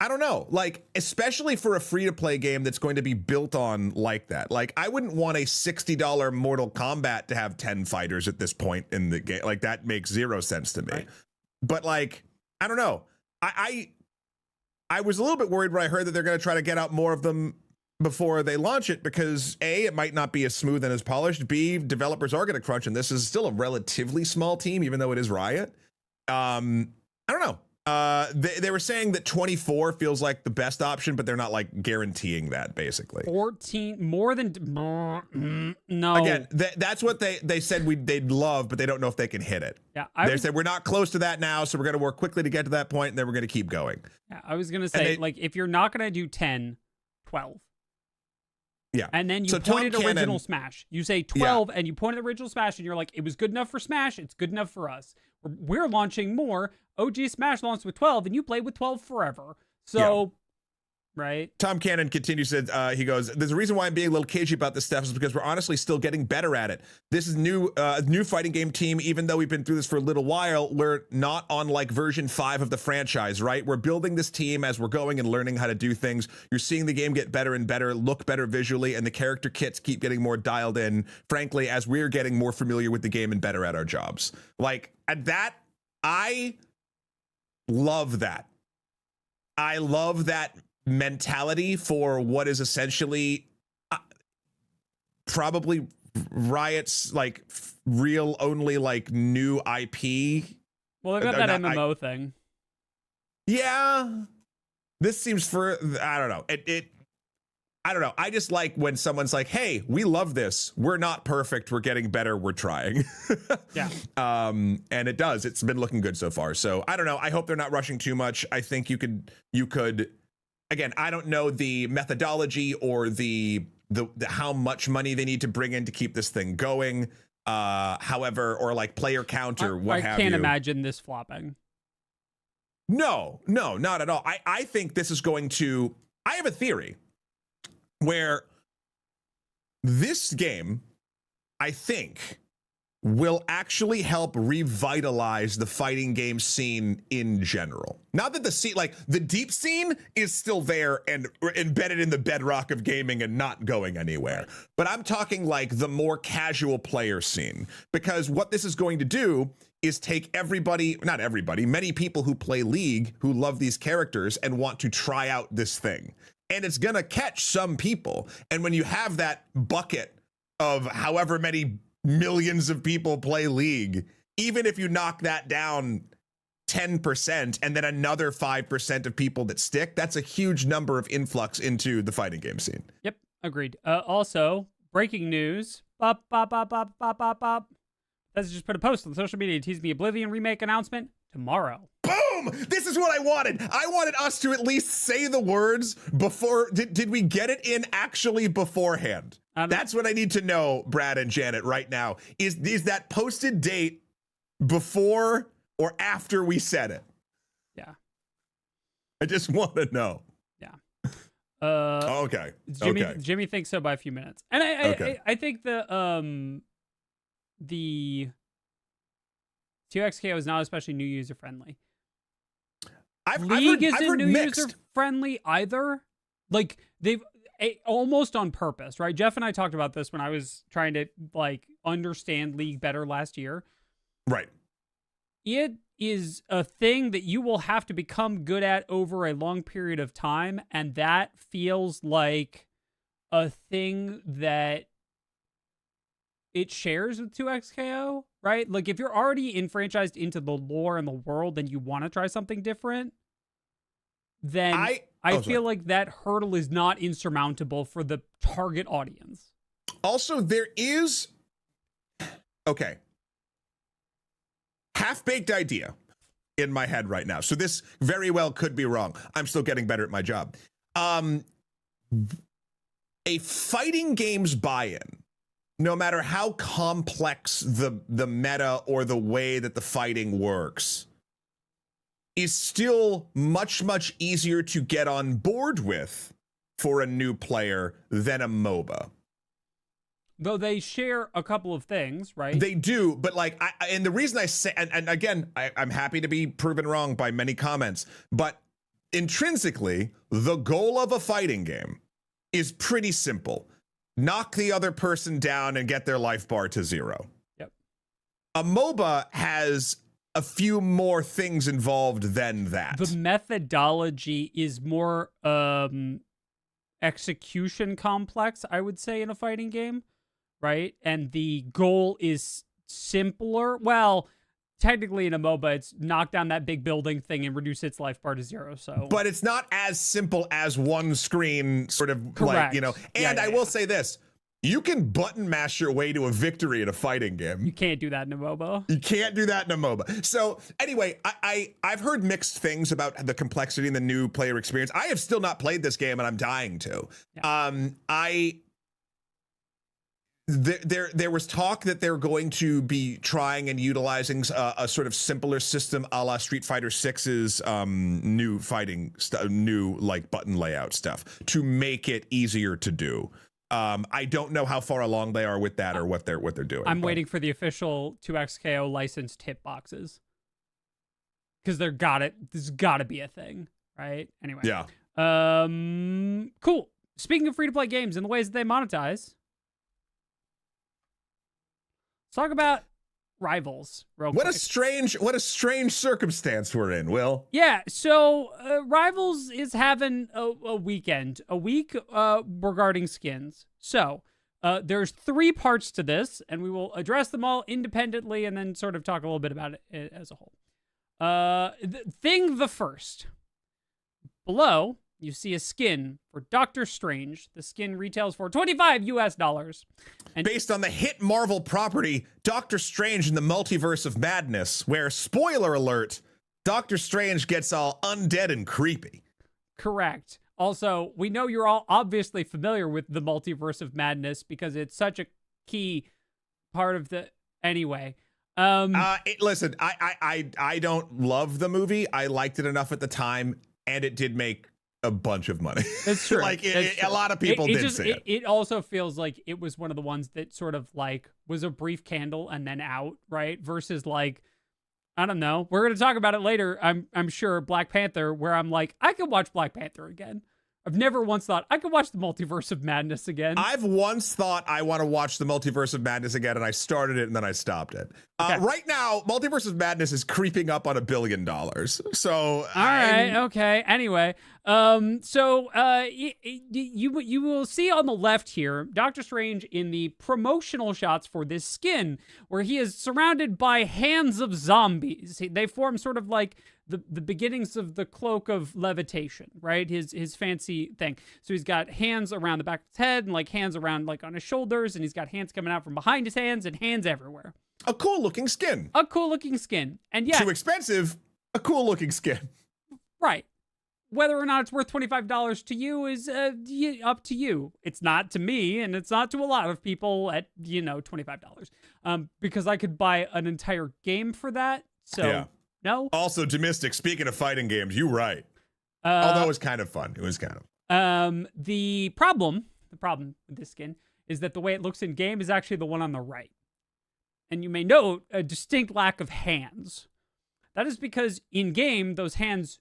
don't know, like, especially for a free-to-play game that's going to be built on like that. Like, I wouldn't want a $60 Mortal Kombat to have 10 fighters at this point in the game. Like, that makes zero sense to me. Right. But like, I don't know. I was a little bit worried when I heard that they're going to try to get out more of them before they launch it, because A, it might not be as smooth and as polished. B, developers are going to crunch, and this is still a relatively small team, even though it is Riot. I don't know. They were saying that 24 feels like the best option, but they're not like guaranteeing that, basically. 14, more than no. Again, that's what they said they'd love, but they don't know if they can hit it. Yeah, they said we're not close to that now, so we're going to work quickly to get to that point, and then we're going to keep going. Yeah, I was going to say, like, if you're not going to do 10, 12. Yeah. And then you point at original Smash. You say 12 and you point at original Smash and you're like, it was good enough for Smash. It's good enough for us. We're launching more. OG Smash launched with 12 and you played with 12 forever. So, right. Tom Cannon continues, he goes, there's a reason why I'm being a little cagey about this stuff is because we're honestly still getting better at it. This is new fighting game team. Even though we've been through this for a little while, we're not on like version 5 of the franchise, right? We're building this team as we're going and learning how to do things. You're seeing the game get better and better, look better visually, and the character kits keep getting more dialed in, frankly, as we're getting more familiar with the game and better at our jobs. Like, at that, I love that. I love that mentality for what is essentially probably Riot's like real only like new IP. Well, they've got that MMO thing. Yeah, this seems I don't know. I don't know. I just like when someone's like, "Hey, we love this. We're not perfect. We're getting better. We're trying." Yeah. And it does. It's been looking good so far. So I don't know. I hope they're not rushing too much. I think you could. Again, I don't know the methodology or the how much money they need to bring in to keep this thing going. However, or like player count or what have you. I can't imagine this flopping. No, not at all. I think this is going to. I have a theory where this game, I think, will actually help revitalize the fighting game scene in general. Not that the scene, like the deep scene is still there and embedded in the bedrock of gaming and not going anywhere. But I'm talking like the more casual player scene, because what this is going to do is take not everybody, many people who play League who love these characters and want to try out this thing. And it's going to catch some people. And when you have that bucket of however many millions of people play League, even if you knock that down 10% and then another 5% of people that stick, that's a huge number of influx into the fighting game scene. Yep, agreed. Also, breaking news. Let's just put a post on social media teasing the Oblivion remake announcement. tomorrow. Boom! This is what I wanted. I wanted us to at least say the words before. Did we get it in actually beforehand? That's what I need to know, Brad and Janet, right now. Is that posted date before or after we said it? Yeah. I just want to know. Yeah. Okay. Jimmy thinks so by a few minutes. And I think the 2XKO is not especially new user friendly. League isn't new user friendly either. Like they've almost on purpose, right? Jeff and I talked about this when I was trying to like understand League better last year. Right. It is a thing that you will have to become good at over a long period of time, and that feels like a thing that it shares with 2XKO, right? Like if you're already enfranchised into the lore and the world and you want to try something different, then I feel like that hurdle is not insurmountable for the target audience. Also, there is half-baked idea in my head right now. So this very well could be wrong. I'm still getting better at my job. A fighting game's buy-in, no matter how complex the meta or the way that the fighting works, is still much, much easier to get on board with for a new player than a MOBA. Though they share a couple of things, right? They do, but like, and the reason I say, and again, I'm happy to be proven wrong by many comments, but intrinsically, the goal of a fighting game is pretty simple. Knock the other person down and get their life bar to 0. Yep. A MOBA has a few more things involved than that. The methodology is more execution complex, I would say, in a fighting game, right? And the goal is simpler. Well, technically in a MOBA, it's knock down that big building thing and reduce its life bar to 0. So, but it's not as simple as one screen sort of correct. Like, and I will say this. You can button mash your way to a victory in a fighting game. You can't do that in a MOBA. You can't do that in a MOBA. So anyway, I've heard mixed things about the complexity and the new player experience. I have still not played this game and I'm dying to. Yeah. There was talk that they're going to be trying and utilizing a sort of simpler system a la Street Fighter 6's new fighting new like button layout stuff to make it easier to do. I don't know how far along they are with that or what they're doing. I'm waiting for the official 2XKO licensed hitboxes because there's got to be a thing, right? Anyway, yeah. Cool. Speaking of free to play games and the ways that they monetize, let's talk about Rivals real quick. What a strange circumstance we're in, Will. Yeah, so Rivals is having a week regarding skins. So there's 3 parts to this, and we will address them all independently and then sort of talk a little bit about it as a whole. The first. Below, you see a skin for Doctor Strange. The skin retails for $25. And based on the hit Marvel property, Doctor Strange in the Multiverse of Madness, where, spoiler alert, Doctor Strange gets all undead and creepy. Correct. Also, we know you're all obviously familiar with the Multiverse of Madness because it's such a key part of the... Anyway. Listen, I don't love the movie. I liked it enough at the time, and it did make a bunch of money. That's true. A lot of people did see it. It also feels like it was one of the ones that sort of like was a brief candle and then out, right? Versus like, I don't know. We're going to talk about it later. I'm sure Black Panther, where I'm like, I could watch Black Panther again. I've never once thought I could watch the Multiverse of Madness again. I've once thought I want to watch the Multiverse of Madness again, and I started it and then I stopped it. Okay. Right now, Multiverse of Madness is creeping up on $1 billion. So, all right, okay. Anyway, you will see on the left here, Doctor Strange in the promotional shots for this skin, where he is surrounded by hands of zombies. They form sort of like the beginnings of the cloak of levitation, right? His fancy thing. So he's got hands around the back of his head and like hands around like on his shoulders, and he's got hands coming out from behind his hands and hands everywhere. a cool looking skin. A cool looking skin. And yeah. Too expensive, a cool looking skin. Right. Whether or not it's worth $25 to you is up to you. It's not to me, and it's not to a lot of people at, $25. Because I could buy an entire game for that. So, no. Also, Domestic, speaking of fighting games, you're right. Although it was kind of fun. It was kind of. The problem with this skin is that the way it looks in game is actually the one on the right. And you may note a distinct lack of hands. That is because in game, those hands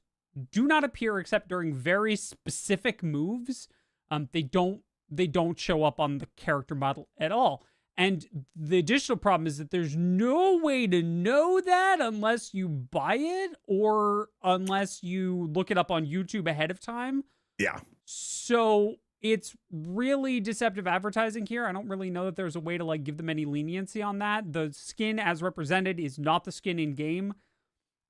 do not appear except during very specific moves. They don't show up on the character model at all. And the additional problem is that there's no way to know that unless you buy it or unless you look it up on YouTube ahead of time. Yeah. So it's really deceptive advertising here. I don't really know that there's a way to give them any leniency on that. The skin as represented is not the skin in game,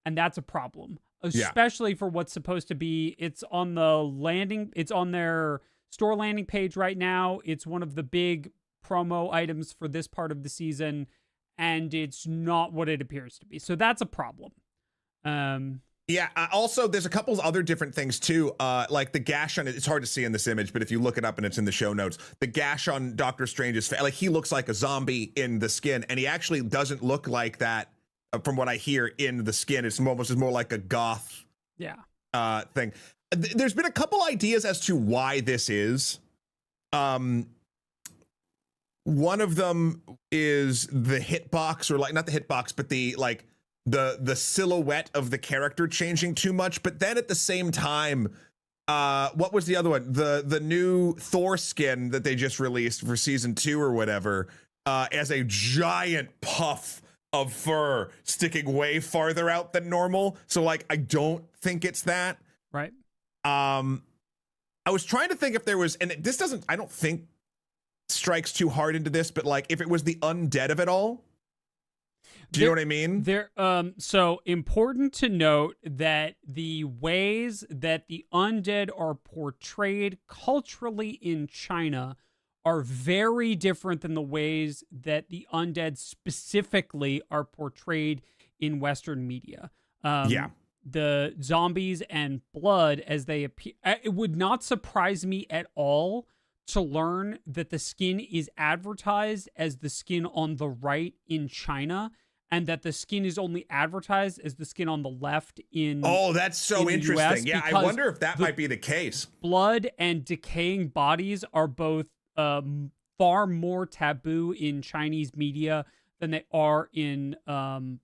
and that's a problem. Especially for what's supposed to be, it's on their store landing page right now. It's one of the big promo items for this part of the season, and it's not what it appears to be. So that's a problem. Also, there's a couple of other different things too. Like the gash on it, it's hard to see in this image, but if you look it up and it's in the show notes, the gash on Doctor Strange's face, he looks like a zombie in the skin, and he actually doesn't look like that. From what I hear in the skin, it's almost more like a goth thing. There's been a couple ideas as to why this is. One of them is the hitbox, or not the hitbox, but the silhouette of the character changing too much. But then at the same time, what was the other one? The new Thor skin that they just released for season 2 or whatever, as a giant puff of fur sticking way farther out than normal. So I don't think it's that. Right. I was trying to think if there was, and this doesn't, I don't think strikes too hard into this, but if it was the undead of it all. Do you know what I mean? So important to note that the ways that the undead are portrayed culturally in China are very different than the ways that the undead specifically are portrayed in Western media. The zombies and blood as they appear, it would not surprise me at all to learn that the skin is advertised as the skin on the right in China, and that the skin is only advertised as the skin on the left in that's so interesting. Yeah, I wonder if that might be the case. Blood and decaying bodies are both far more taboo in Chinese media than they are in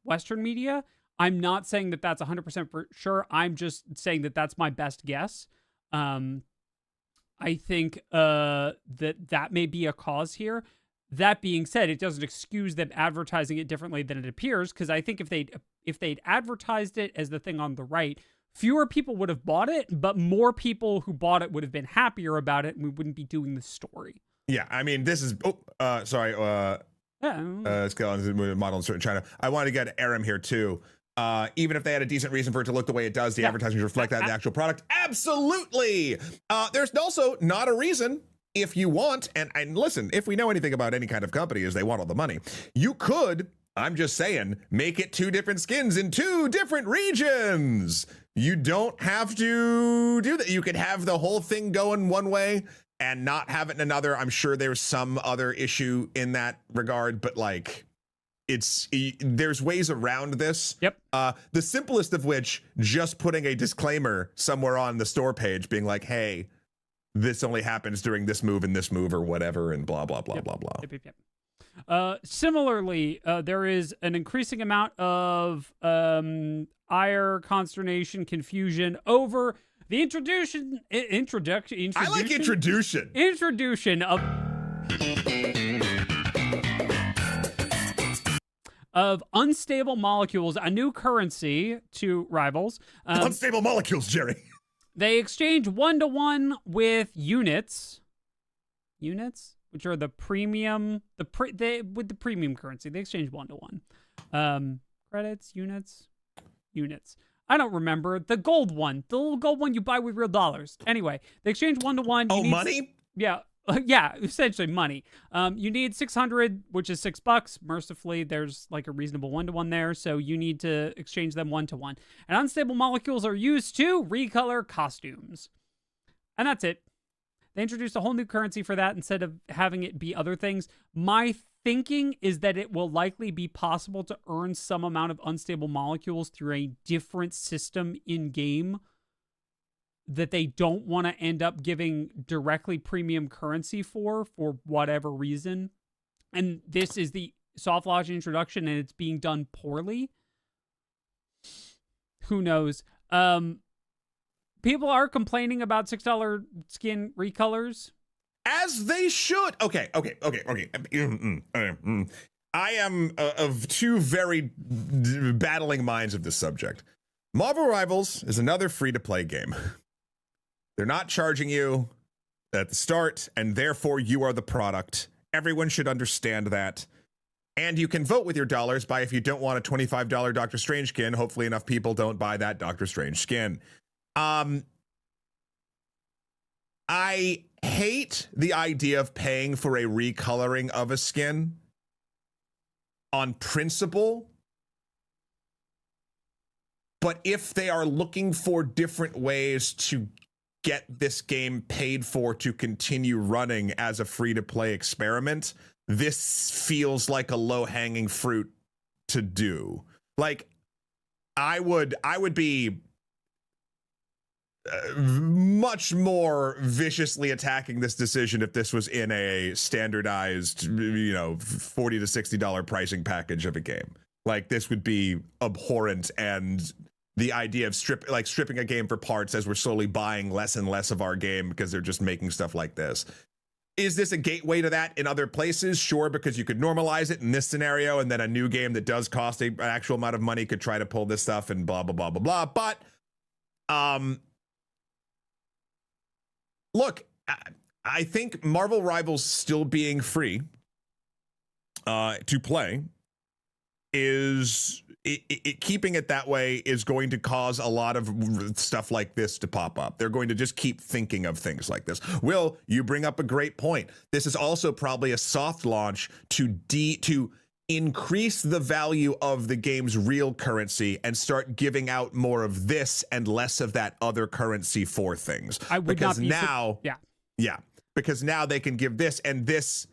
Western media. I'm not saying that that's 100% for sure. I'm just saying that that's my best guess. I think that may be a cause here. That being said, it doesn't excuse them advertising it differently than it appears, because I think if they'd advertised it as the thing on the right, fewer people would have bought it, but more people who bought it would have been happier about it, and we wouldn't be doing this story. Yeah, I mean, this is... sorry. It's model in certain China. I want to get Aram here, too. Even if they had a decent reason for it to look the way it does, the advertising reflect that in the actual product. Absolutely! There's also not a reason, if you want, and listen, if we know anything about any kind of company is they want all the money, you could, I'm just saying, make it 2 different skins in 2 different regions. You don't have to do that. You could have the whole thing going one way and not have it in another. I'm sure there's some other issue in that regard, but there's ways around this. Yep. The simplest of which, just putting a disclaimer somewhere on the store page being like, hey, this only happens during this move and this move or whatever, and blah, blah, blah, blah, blah. Yep. Similarly, there is an increasing amount of ire, consternation, confusion over the introduction. I like introduction. Introduction of unstable molecules, a new currency to Rivals. Unstable molecules, Jerry. They exchange 1-to-1 with units. Units, which are the premium, with the premium currency. They exchange 1-to-1. Credits, units. I don't remember. The gold one. The little gold one you buy with real dollars. Anyway, they exchange 1-to-1. Money? Yeah. Yeah, essentially money. You need 600, which is $6. Mercifully, there's like a reasonable 1-to-1 there, so you need to exchange them 1-to-1. And unstable molecules are used to recolor costumes. And that's it. They introduced a whole new currency for that instead of having it be other things. My thinking is that it will likely be possible to earn some amount of unstable molecules through a different system in-game that they don't want to end up giving directly premium currency for whatever reason. And this is the soft launch introduction, and it's being done poorly. Who knows? People are complaining about $6 skin recolors. As they should. Okay. I am of two very battling minds of this subject. Marvel Rivals is another free-to-play game. They're not charging you at the start, and therefore you are the product. Everyone should understand that. And you can vote with your dollars by if you don't want a $25 Doctor Strange skin. Hopefully enough people don't buy that Doctor Strange skin. I hate the idea of paying for a recoloring of a skin on principle. But if they are looking for different ways to get this game paid for to continue running as a free-to-play experiment, this feels like a low-hanging fruit to do. Like, I would be much more viciously attacking this decision if this was in a standardized, $40 to $60 pricing package of a game. Like, this would be abhorrent, and the idea of stripping a game for parts as we're slowly buying less and less of our game because they're just making stuff like this. Is this a gateway to that in other places? Sure, because you could normalize it in this scenario, and then a new game that does cost an actual amount of money could try to pull this stuff and blah, blah, blah, blah, blah. But, look, I think Marvel Rivals still being free to play is keeping it that way is going to cause a lot of stuff like this to pop up. They're going to just keep thinking of things like this. Will, you bring up a great point. This is also probably a soft launch to increase the value of the game's real currency and start giving out more of this and less of that other currency for things. I would because not be now, yeah, because now they can give this and this.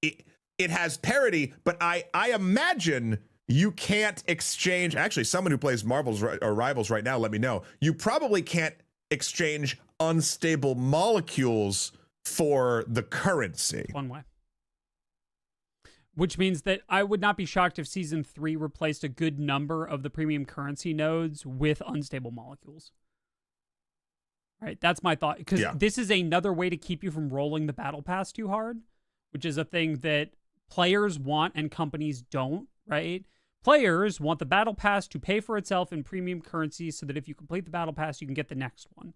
It has parity, but I imagine you can't exchange. Actually, someone who plays Marvels or Rivals right now, let me know. You probably can't exchange unstable molecules for the currency. One way. Which means that I would not be shocked if Season 3 replaced a good number of the premium currency nodes with unstable molecules. Right, that's my thought. Because this is another way to keep you from rolling the battle pass too hard, which is a thing that players want and companies don't, right? Players want the battle pass to pay for itself in premium currency so that if you complete the battle pass, you can get the next one.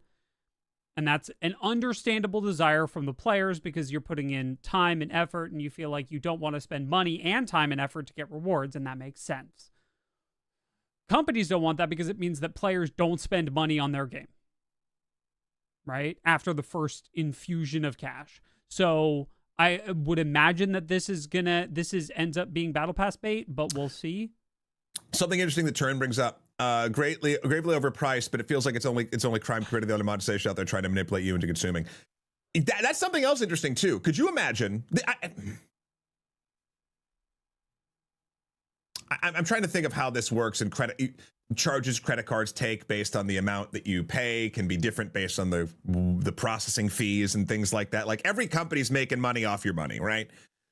And that's an understandable desire from the players because you're putting in time and effort and you feel like you don't want to spend money and time and effort to get rewards, and that makes sense. Companies don't want that because it means that players don't spend money on their game, right? After the first infusion of cash. So I would imagine that this ends up being battle pass bait, but we'll see. Something interesting that Turin brings up, gravely overpriced, but it feels like it's only crime created the only monetization out there trying to manipulate you into consuming. That's something else interesting too. Could you imagine? I'm trying to think of how this works, and charges credit cards take based on the amount that you pay can be different based on the processing fees and things like that. Like, every company's making money off your money, right?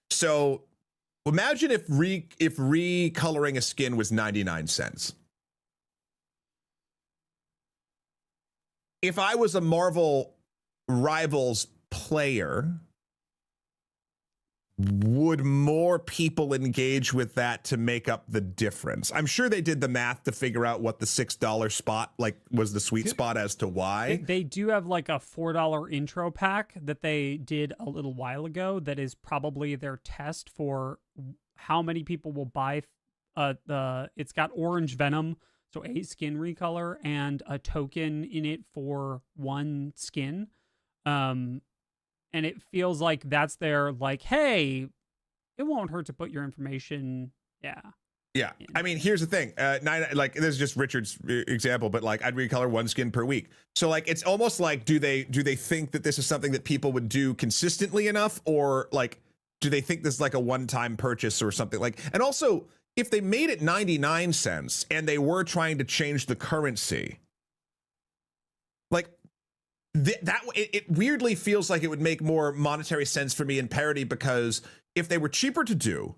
So imagine if recoloring a skin was 99 cents. If I was a Marvel Rivals player, would more people engage with that to make up the difference? I'm sure they did the math to figure out what the $6 spot was the sweet spot as to why. They do have like a $4 intro pack that they did a little while ago that is probably their test for how many people will buy it's got orange Venom, so a skin recolor and a token in it for one skin. and it feels like that's their like, hey, it won't hurt to put your information. Yeah. Yeah, I mean, here's the thing. Like this is just Richard's example, but like I'd recolor one skin per week. So like it's almost like do they think that this is something that people would do consistently enough, or like do they think this is like a one-time purchase or something like? And also, if they made it 99 cents and they were trying to change the currency, like it weirdly feels like it would make more monetary sense for me in parody, because if they were cheaper to do,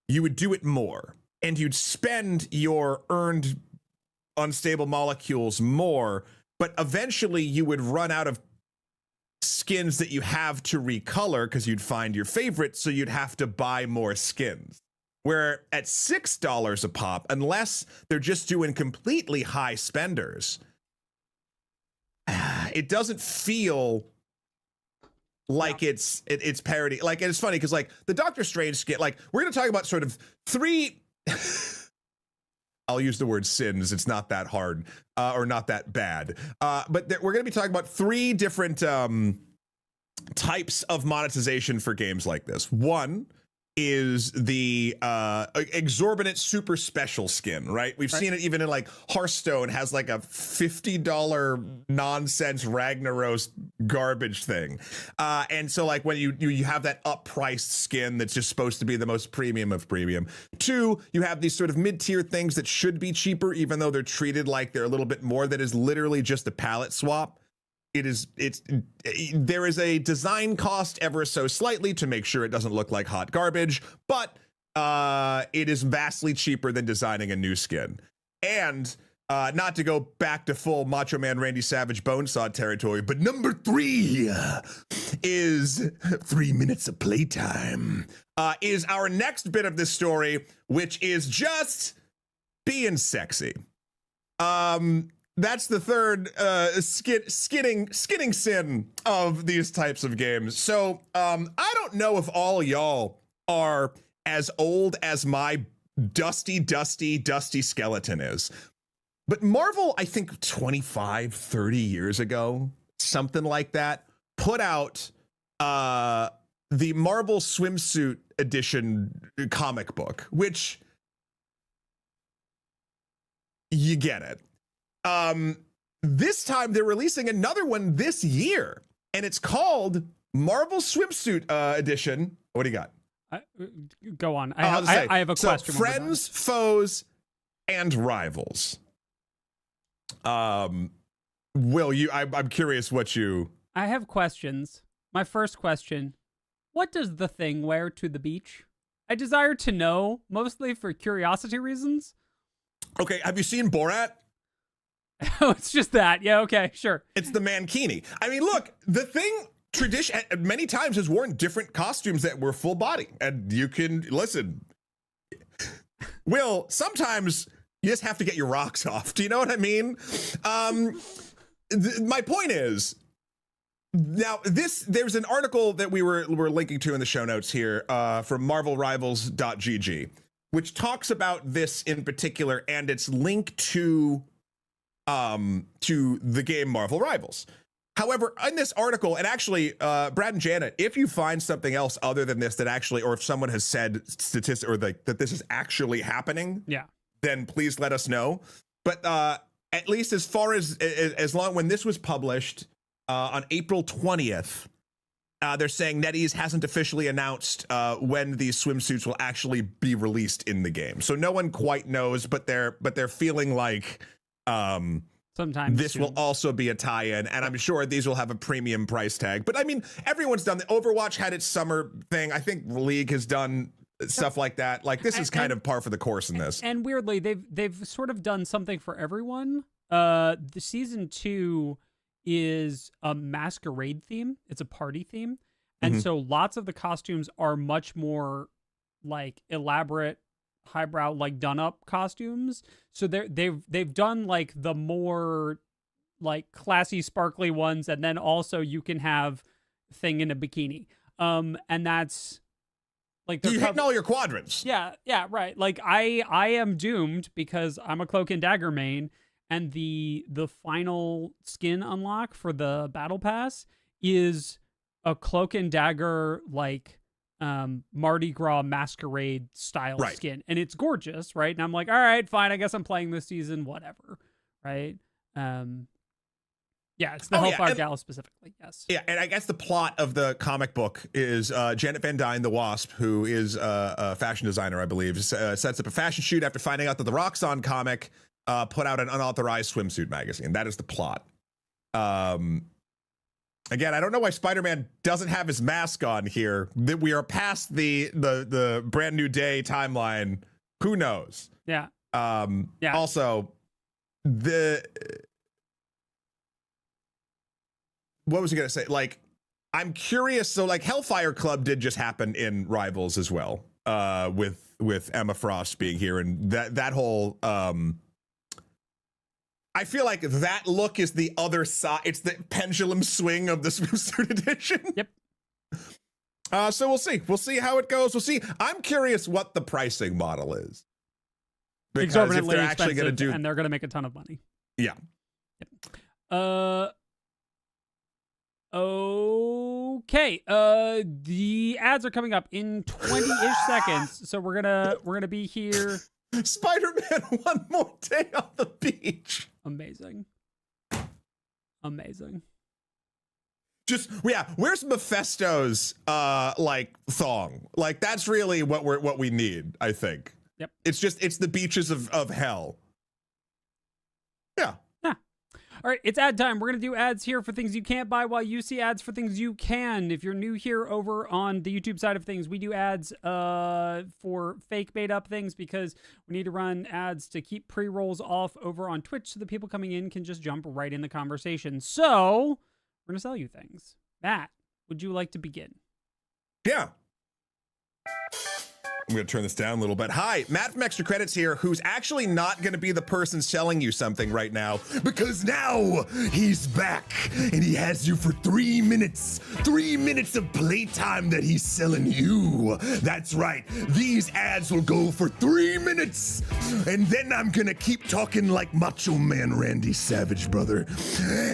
you would do it more. And you'd spend your earned unstable molecules more, but eventually you would run out of skins that you have to recolor because you'd find your favorite, so you'd have to buy more skins. Where at $6 a pop, unless they're just doing completely high spenders, it doesn't feel like it's parody. Like, and it's funny because like the Doctor Strange skin, like we're going to talk about sort of three I'll use the word sins. It's not that hard or not that bad. But we're going to be talking about three different types of monetization for games like this. One is the exorbitant super special skin, right? We've seen it even in like Hearthstone has like a $50 nonsense Ragnaros garbage thing. And so like when you have that up-priced skin that's just supposed to be the most premium of premium. Two, you have these sort of mid-tier things that should be cheaper, even though they're treated like they're a little bit more, that is literally just a palette swap. There is a design cost ever so slightly to make sure it doesn't look like hot garbage, but it is vastly cheaper than designing a new skin. And not to go back to full Macho Man Randy Savage Bonesaw territory, but number 3 is 3 minutes of playtime, is our next bit of this story, which is just being sexy. That's the third skinning sin of these types of games. So I don't know if all y'all are as old as my dusty skeleton is, but Marvel, I think 25, 30 years ago, something like that, put out the Marvel Swimsuit edition comic book, which you get it. This time they're releasing another one this year, and it's called Marvel Swimsuit edition. What do you got? Go on. I have a question. Friends, foes, and rivals. Will, I'm curious what you... I have questions. My first question: what does the Thing wear to the beach? I desire to know, mostly for curiosity reasons. Okay, have you seen Borat? Oh, it's just that. Yeah, okay, sure. It's the mankini. I mean, look, the Thing tradition many times has worn different costumes that were full body, and you can listen. Will, sometimes you just have to get your rocks off. Do you know what I mean? My point is, now there's an article that we're linking to in the show notes here from marvelrivals.gg, which talks about this in particular, and its link to the game Marvel Rivals. However, in this article, and actually, Brad and Janet, if you find something else other than this that actually, or if someone has said statistics or that this is actually happening, yeah, then please let us know. But at least as far as long when this was published on April 20th, they're saying NetEase hasn't officially announced when these swimsuits will actually be released in the game. So no one quite knows, but they're feeling like sometimes this will also be a tie-in, and I'm sure these will have a premium price tag. But I mean, everyone's done the Overwatch had its summer thing. I think League has done stuff like that. Like this is kind of par for the course in this. And weirdly, they've sort of done something for everyone. The season 2 is a masquerade theme. It's a party theme, and so lots of the costumes are much more like elaborate, highbrow, like done up costumes. So they've done like the more like classy, sparkly ones, and then also you can have Thing in a bikini. And that's like you're hitting all your quadrants. Yeah, right. Like I am doomed because I'm a Cloak and Dagger main, and the final skin unlock for the battle pass is a cloak and dagger like Mardi Gras masquerade style Right. skin, and it's gorgeous, right? And I'm like, all right, fine, I guess I'm playing this season, whatever, right? Yeah, it's the Hellfire Gala specifically, yes. Yeah, and I guess the plot of the comic book is Janet Van Dyne, the Wasp, who is a fashion designer, I believe, sets up a fashion shoot after finding out that the Roxxon comic put out an unauthorized swimsuit magazine. That is the plot. Again, I don't know why Spider-Man doesn't have his mask on here. That we are past the brand new day timeline. Who knows? Yeah. Yeah. Also, what was I gonna say? Like, I'm curious. So, like, Hellfire Club did just happen in Rivals as well, with Emma Frost being here, and that whole. I feel like that look is the other side. It's the pendulum swing of the swimsuit edition. Yep. So we'll see. We'll see how it goes. We'll see. I'm curious what the pricing model is. Because exorbitantly if they're actually going to do, and they're going to make a ton of money. Yeah. Yep. Okay. The ads are coming up in 20-ish seconds, so we're gonna be here. Spider-Man one more day on the beach. Amazing. Just where's Mephisto's like thong? Like, that's really what we need, I think. Yep. It's the beaches of hell. Yeah. All right, it's ad time. We're going to do ads here for things you can't buy while you see ads for things you can. If you're new here over on the YouTube side of things, we do ads for fake made up things because we need to run ads to keep pre-rolls off over on Twitch so the people coming in can just jump right in the conversation. So we're going to sell you things. Matt, would you like to begin? Yeah. I'm going to turn this down a little bit. Hi, Matt from Extra Credits here, who's actually not going to be the person selling you something right now, because now he's back and he has you for 3 minutes. 3 minutes of playtime that he's selling you. That's right. These ads will go for 3 minutes. And then I'm going to keep talking like Macho Man Randy Savage, brother.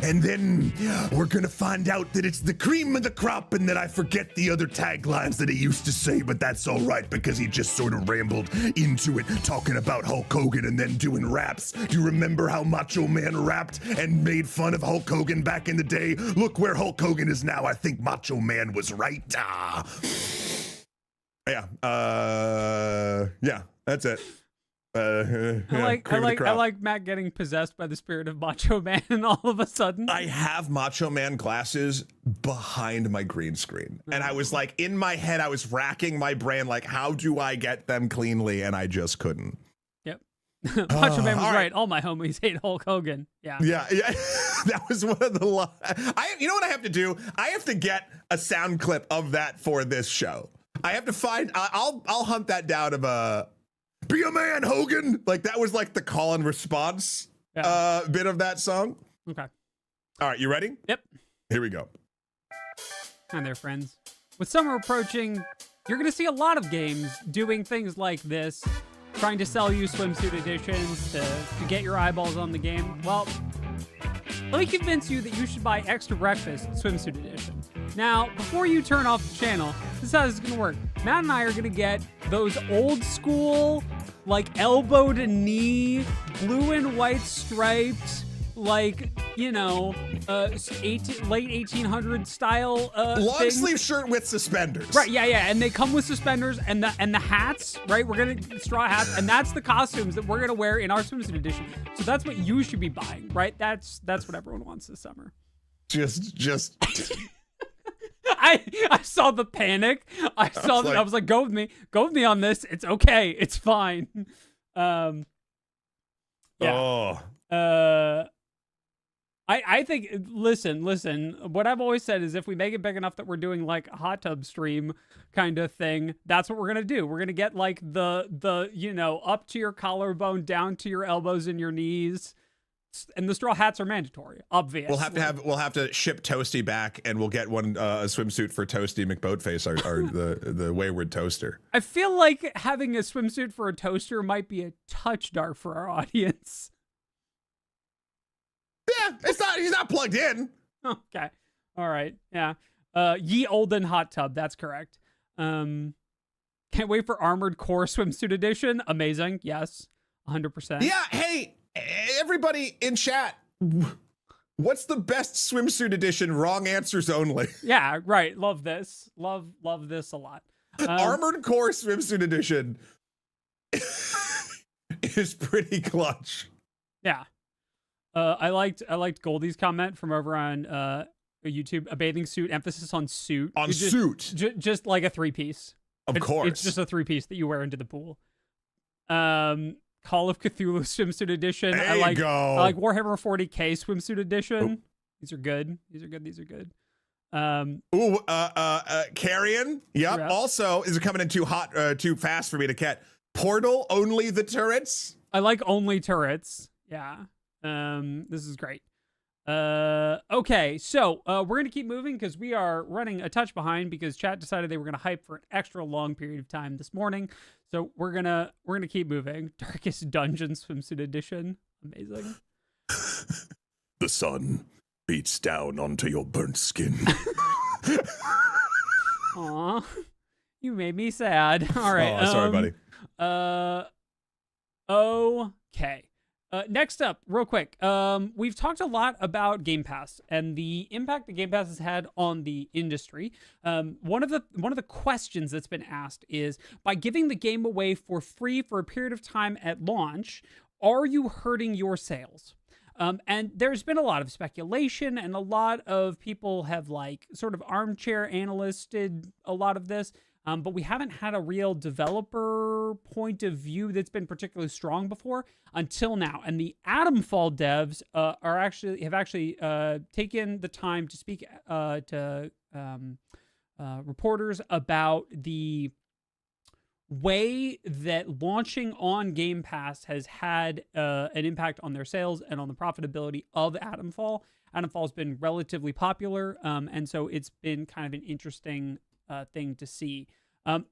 And then we're going to find out that it's the cream of the crop and that I forget the other taglines that he used to say, but that's all right because he just sort of rambled into it, talking about Hulk Hogan and then doing raps. Do you remember how Macho Man rapped and made fun of Hulk Hogan back in the day? Look where Hulk Hogan is now. I think Macho Man was right. Yeah, that's it. I like Matt getting possessed by the spirit of Macho Man and all of a sudden. I have Macho Man glasses behind my green screen. And I was like, in my head, I was racking my brain, like, how do I get them cleanly? And I just couldn't. Yep. Macho Man was right. All my homies hate Hulk Hogan. Yeah. Yeah. That was one of the you know what I have to do? I have to get a sound clip of that for this show. I have to find, I'll hunt that down of be a man, Hogan. Like, that was like the call and response bit of that song. Okay. All right, you ready? Yep. Here we go. Hi there, friends. With summer approaching, you're going to see a lot of games doing things like this, trying to sell you swimsuit editions to get your eyeballs on the game. Well, let me convince you that you should buy Extra Breakfast Swimsuit Edition. Now, before you turn off the channel, this is how this is going to work. Matt and I are going to get those old school, like elbow to knee, blue and white striped, like, you know, late 1800s style long sleeve shirt with suspenders. Right, yeah, and they come with suspenders and the hats, right? We're gonna straw hats, and that's the costumes that we're gonna wear in our swimsuit edition. So that's what you should be buying, right? That's what everyone wants this summer. Just I saw the panic. I was like, go with me on this. It's okay. It's fine. Yeah. Oh. I think, listen, what I've always said is if we make it big enough that we're doing like a hot tub stream kind of thing, that's what we're going to do. We're going to get like the, you know, up to your collarbone, down to your elbows and your knees. And the straw hats are mandatory, obviously. We'll have to ship Toasty back, and we'll get one a swimsuit for Toasty McBoatface, the wayward toaster. I feel like having a swimsuit for a toaster might be a touch dark for our audience. Yeah, he's not plugged in. Okay. All right. Yeah. Ye Olden Hot Tub. That's correct. Can't wait for Armored Core Swimsuit Edition. Amazing. Yes. 100%. Yeah. Hey, everybody in chat. What's the best swimsuit edition? Wrong answers only. Yeah, right. Love this. Love this a lot. Armored Core Swimsuit Edition is pretty clutch. Yeah. I liked Goldie's comment from over on YouTube. A bathing suit, emphasis on suit. On suit. Just like a 3-piece. Of course. It's just a 3-piece that you wear into the pool. Call of Cthulhu Swimsuit Edition. There I like Warhammer 40k Swimsuit Edition. Oh. These are good. These are good. Carrion. Yep. Yeah. Also, is it coming in too fast for me to catch? Portal, only the turrets. I like only turrets. Yeah. This is great. Okay, so we're gonna keep moving because we are running a touch behind because chat decided they were gonna hype for an extra long period of time this morning. So we're gonna keep moving. Darkest Dungeon Swimsuit Edition. Amazing. The sun beats down onto your burnt skin. Aw, you made me sad. All right. Oh, sorry, buddy. Okay. Next up, real quick, we've talked a lot about Game Pass and the impact that Game Pass has had on the industry. One of the questions that's been asked is, by giving the game away for free for a period of time at launch, are you hurting your sales? And there's been a lot of speculation, and a lot of people have sort of armchair analysted a lot of this. But we haven't had a real developer point of view that's been particularly strong before until now. And the Atomfall devs have actually taken the time to speak to reporters about the way that launching on Game Pass has had an impact on their sales and on the profitability of Atomfall. Atomfall's been relatively popular, and so it's been kind of an interesting thing to see.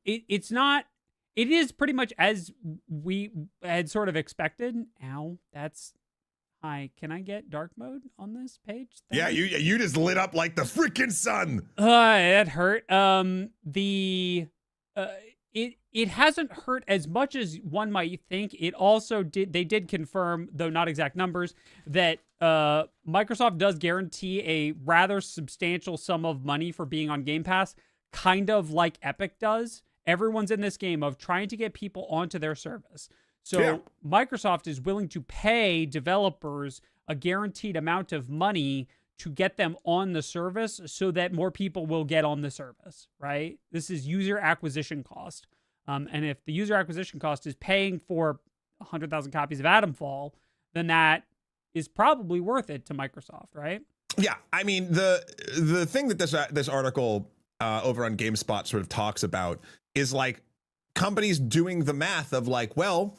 It is pretty much as we had sort of expected. Ow, hi. Can I get dark mode on this page? Yeah, you just lit up like the freaking sun. It hurt. It hasn't hurt as much as one might think. It also they did confirm, though not exact numbers, that Microsoft does guarantee a rather substantial sum of money for being on Game Pass, kind of like Epic does. Everyone's in this game of trying to get people onto their service. So yeah. Microsoft is willing to pay developers a guaranteed amount of money to get them on the service so that more people will get on the service, right? This is user acquisition cost. And if the user acquisition cost is paying for 100,000 copies of Atomfall, then that is probably worth it to Microsoft, right? Yeah, I mean, the thing that this article over on GameSpot sort of talks about is like companies doing the math of like, well,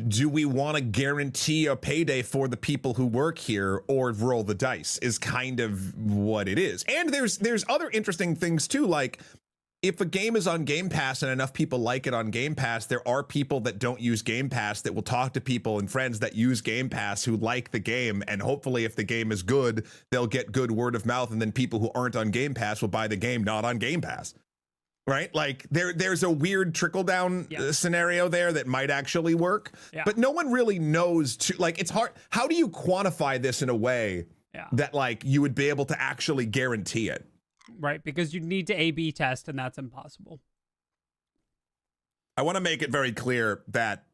do we want to guarantee a payday for the people who work here or roll the dice is kind of what it is. And there's other interesting things too, like if a game is on Game Pass and enough people like it on Game Pass, there are people that don't use Game Pass that will talk to people and friends that use Game Pass who like the game, and hopefully if the game is good, they'll get good word of mouth, and then people who aren't on Game Pass will buy the game not on Game Pass. Right? Like there's a weird trickle down scenario there that might actually work, but no one really knows it's hard. How do you quantify this in a way that like you would be able to actually guarantee it? Right, because you need to A/B test, and that's impossible. I want to make it very clear that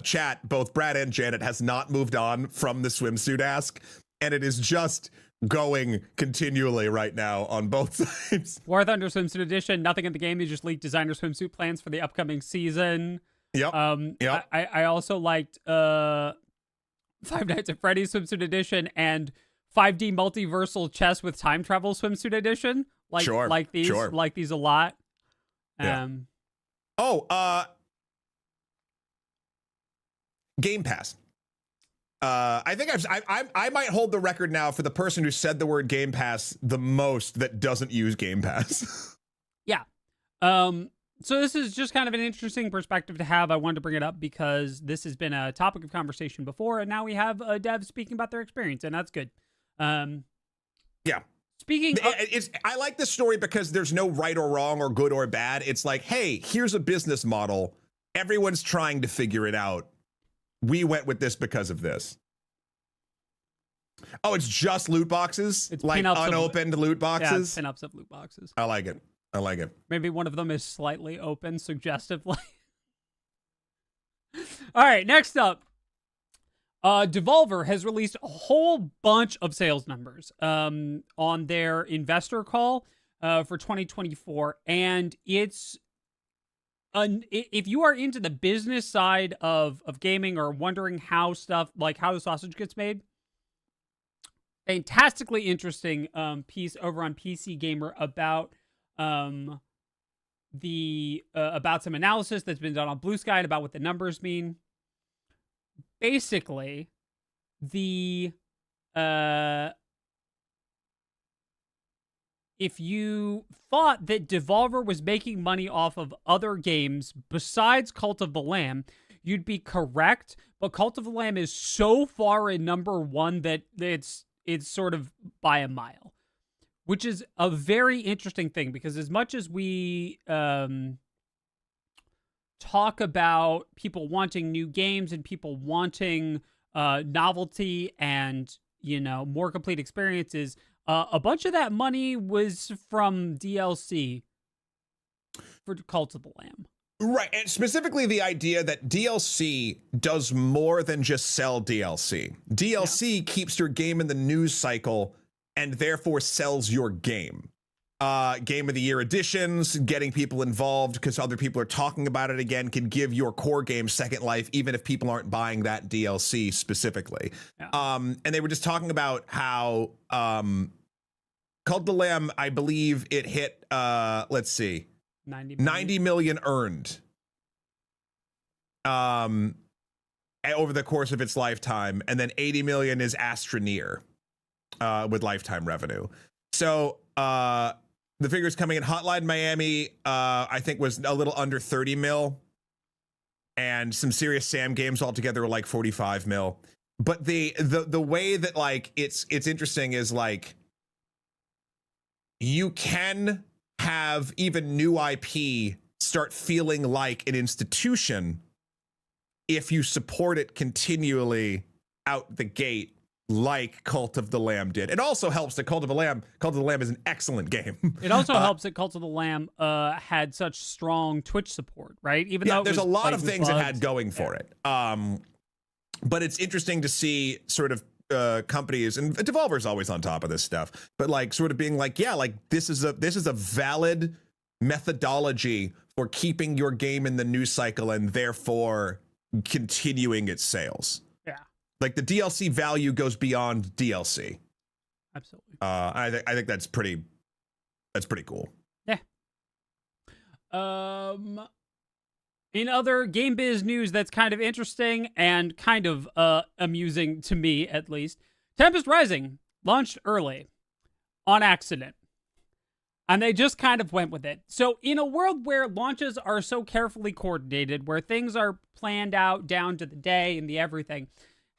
chat, both Brad and Janet, has not moved on from the swimsuit ask, and it is just going continually right now on both sides. War Thunder Swimsuit Edition, nothing in the game. They just leaked designer swimsuit plans for the upcoming season. Yep. I also liked Five Nights at Freddy's Swimsuit Edition and 5D Multiversal Chess with Time Travel Swimsuit Edition. Like these a lot. Game Pass. I think I might hold the record now for the person who said the word Game Pass the most that doesn't use Game Pass. Yeah. So this is just kind of an interesting perspective to have. I wanted to bring it up because this has been a topic of conversation before, and now we have devs speaking about their experience, and that's good. Yeah. Speaking of, I like this story because there's no right or wrong or good or bad. It's like, hey, here's a business model. Everyone's trying to figure it out. We went with this because of this. Oh, it's just loot boxes? It's like unopened loot boxes? Yeah, pinups of loot boxes. I like it. I like it. Maybe one of them is slightly open, suggestively. All right, next up. Devolver has released a whole bunch of sales numbers on their investor call for 2024. And it's if you are into the business side of gaming or wondering how the sausage gets made, fantastically interesting piece over on PC Gamer about about some analysis that's been done on Blue Sky and about what the numbers mean. Basically, if you thought that Devolver was making money off of other games besides Cult of the Lamb, you'd be correct. But Cult of the Lamb is so far in number one that it's sort of by a mile, which is a very interesting thing because as much as we talk about people wanting new games and people wanting novelty and, more complete experiences, a bunch of that money was from DLC for Cult of the Lamb. Right, and specifically the idea that DLC does more than just sell DLC. DLC keeps your game in the news cycle and therefore sells your game. Game of the Year editions, getting people involved because other people are talking about it again, can give your core game second life, even if people aren't buying that DLC specifically. Yeah. And they were just talking about how Cult of the Lamb, I believe it hit, let's see, 90 million earned over the course of its lifetime, and then 80 million is astroneer with lifetime revenue. So the figures coming in, Hotline Miami, I think was a little under 30 mil, and some Serious Sam games altogether were like 45 mil. But the way that like it's interesting is like you can have even new IP start feeling like an institution if you support it continually out the gate, like Cult of the Lamb did. It also helps that Cult of the Lamb is an excellent game. It also helps that Cult of the Lamb had such strong Twitch support, right? Even though there's a lot of things it had going for it. But it's interesting to see sort of companies, and Devolver's always on top of this stuff, but like sort of being like, yeah, like this is a valid methodology for keeping your game in the news cycle and therefore continuing its sales. Yeah. Like the DLC value goes beyond DLC. Absolutely. I think that's pretty cool. Yeah. In other game biz news that's kind of interesting and kind of amusing to me, at least, Tempest Rising launched early on accident. And they just kind of went with it. So in a world where launches are so carefully coordinated, where things are planned out down to the day and the everything,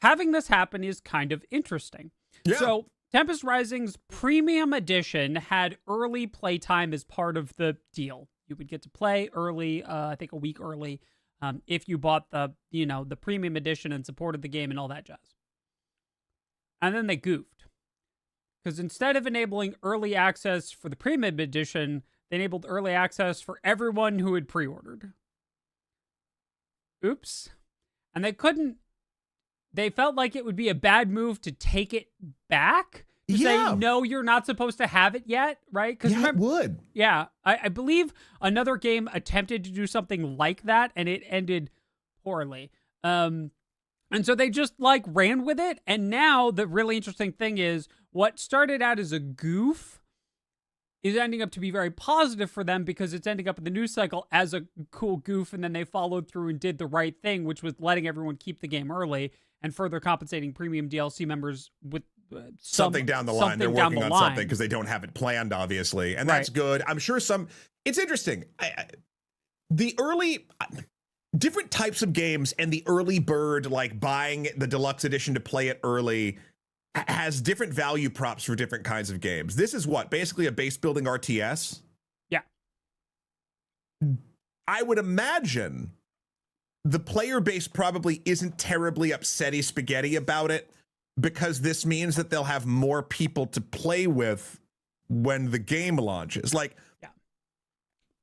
having this happen is kind of interesting. Yeah. So Tempest Rising's premium edition had early playtime as part of the deal. You would get to play early, I think a week early, if you bought the premium edition and supported the game and all that jazz. And then they goofed. Because instead of enabling early access for the premium edition, they enabled early access for everyone who had pre-ordered. Oops. And they felt like it would be a bad move to take it back. To say, no, you're not supposed to have it yet, right? Yeah, it would. Yeah, I believe another game attempted to do something like that, and it ended poorly. And so they just, ran with it, and now the really interesting thing is, what started out as a goof is ending up to be very positive for them because it's ending up in the news cycle as a cool goof, and then they followed through and did the right thing, which was letting everyone keep the game early and further compensating premium DLC members with something down the line. They're working on something because they don't have it planned, obviously, and that's good. I'm sure it's interesting. The early different types of games and the early bird, like buying the deluxe edition to play it early, has different value props for different kinds of games. This is what, basically a base building RTS? Yeah. I would imagine the player base probably isn't terribly upsetty spaghetti about it, because this means that they'll have more people to play with when the game launches. Like,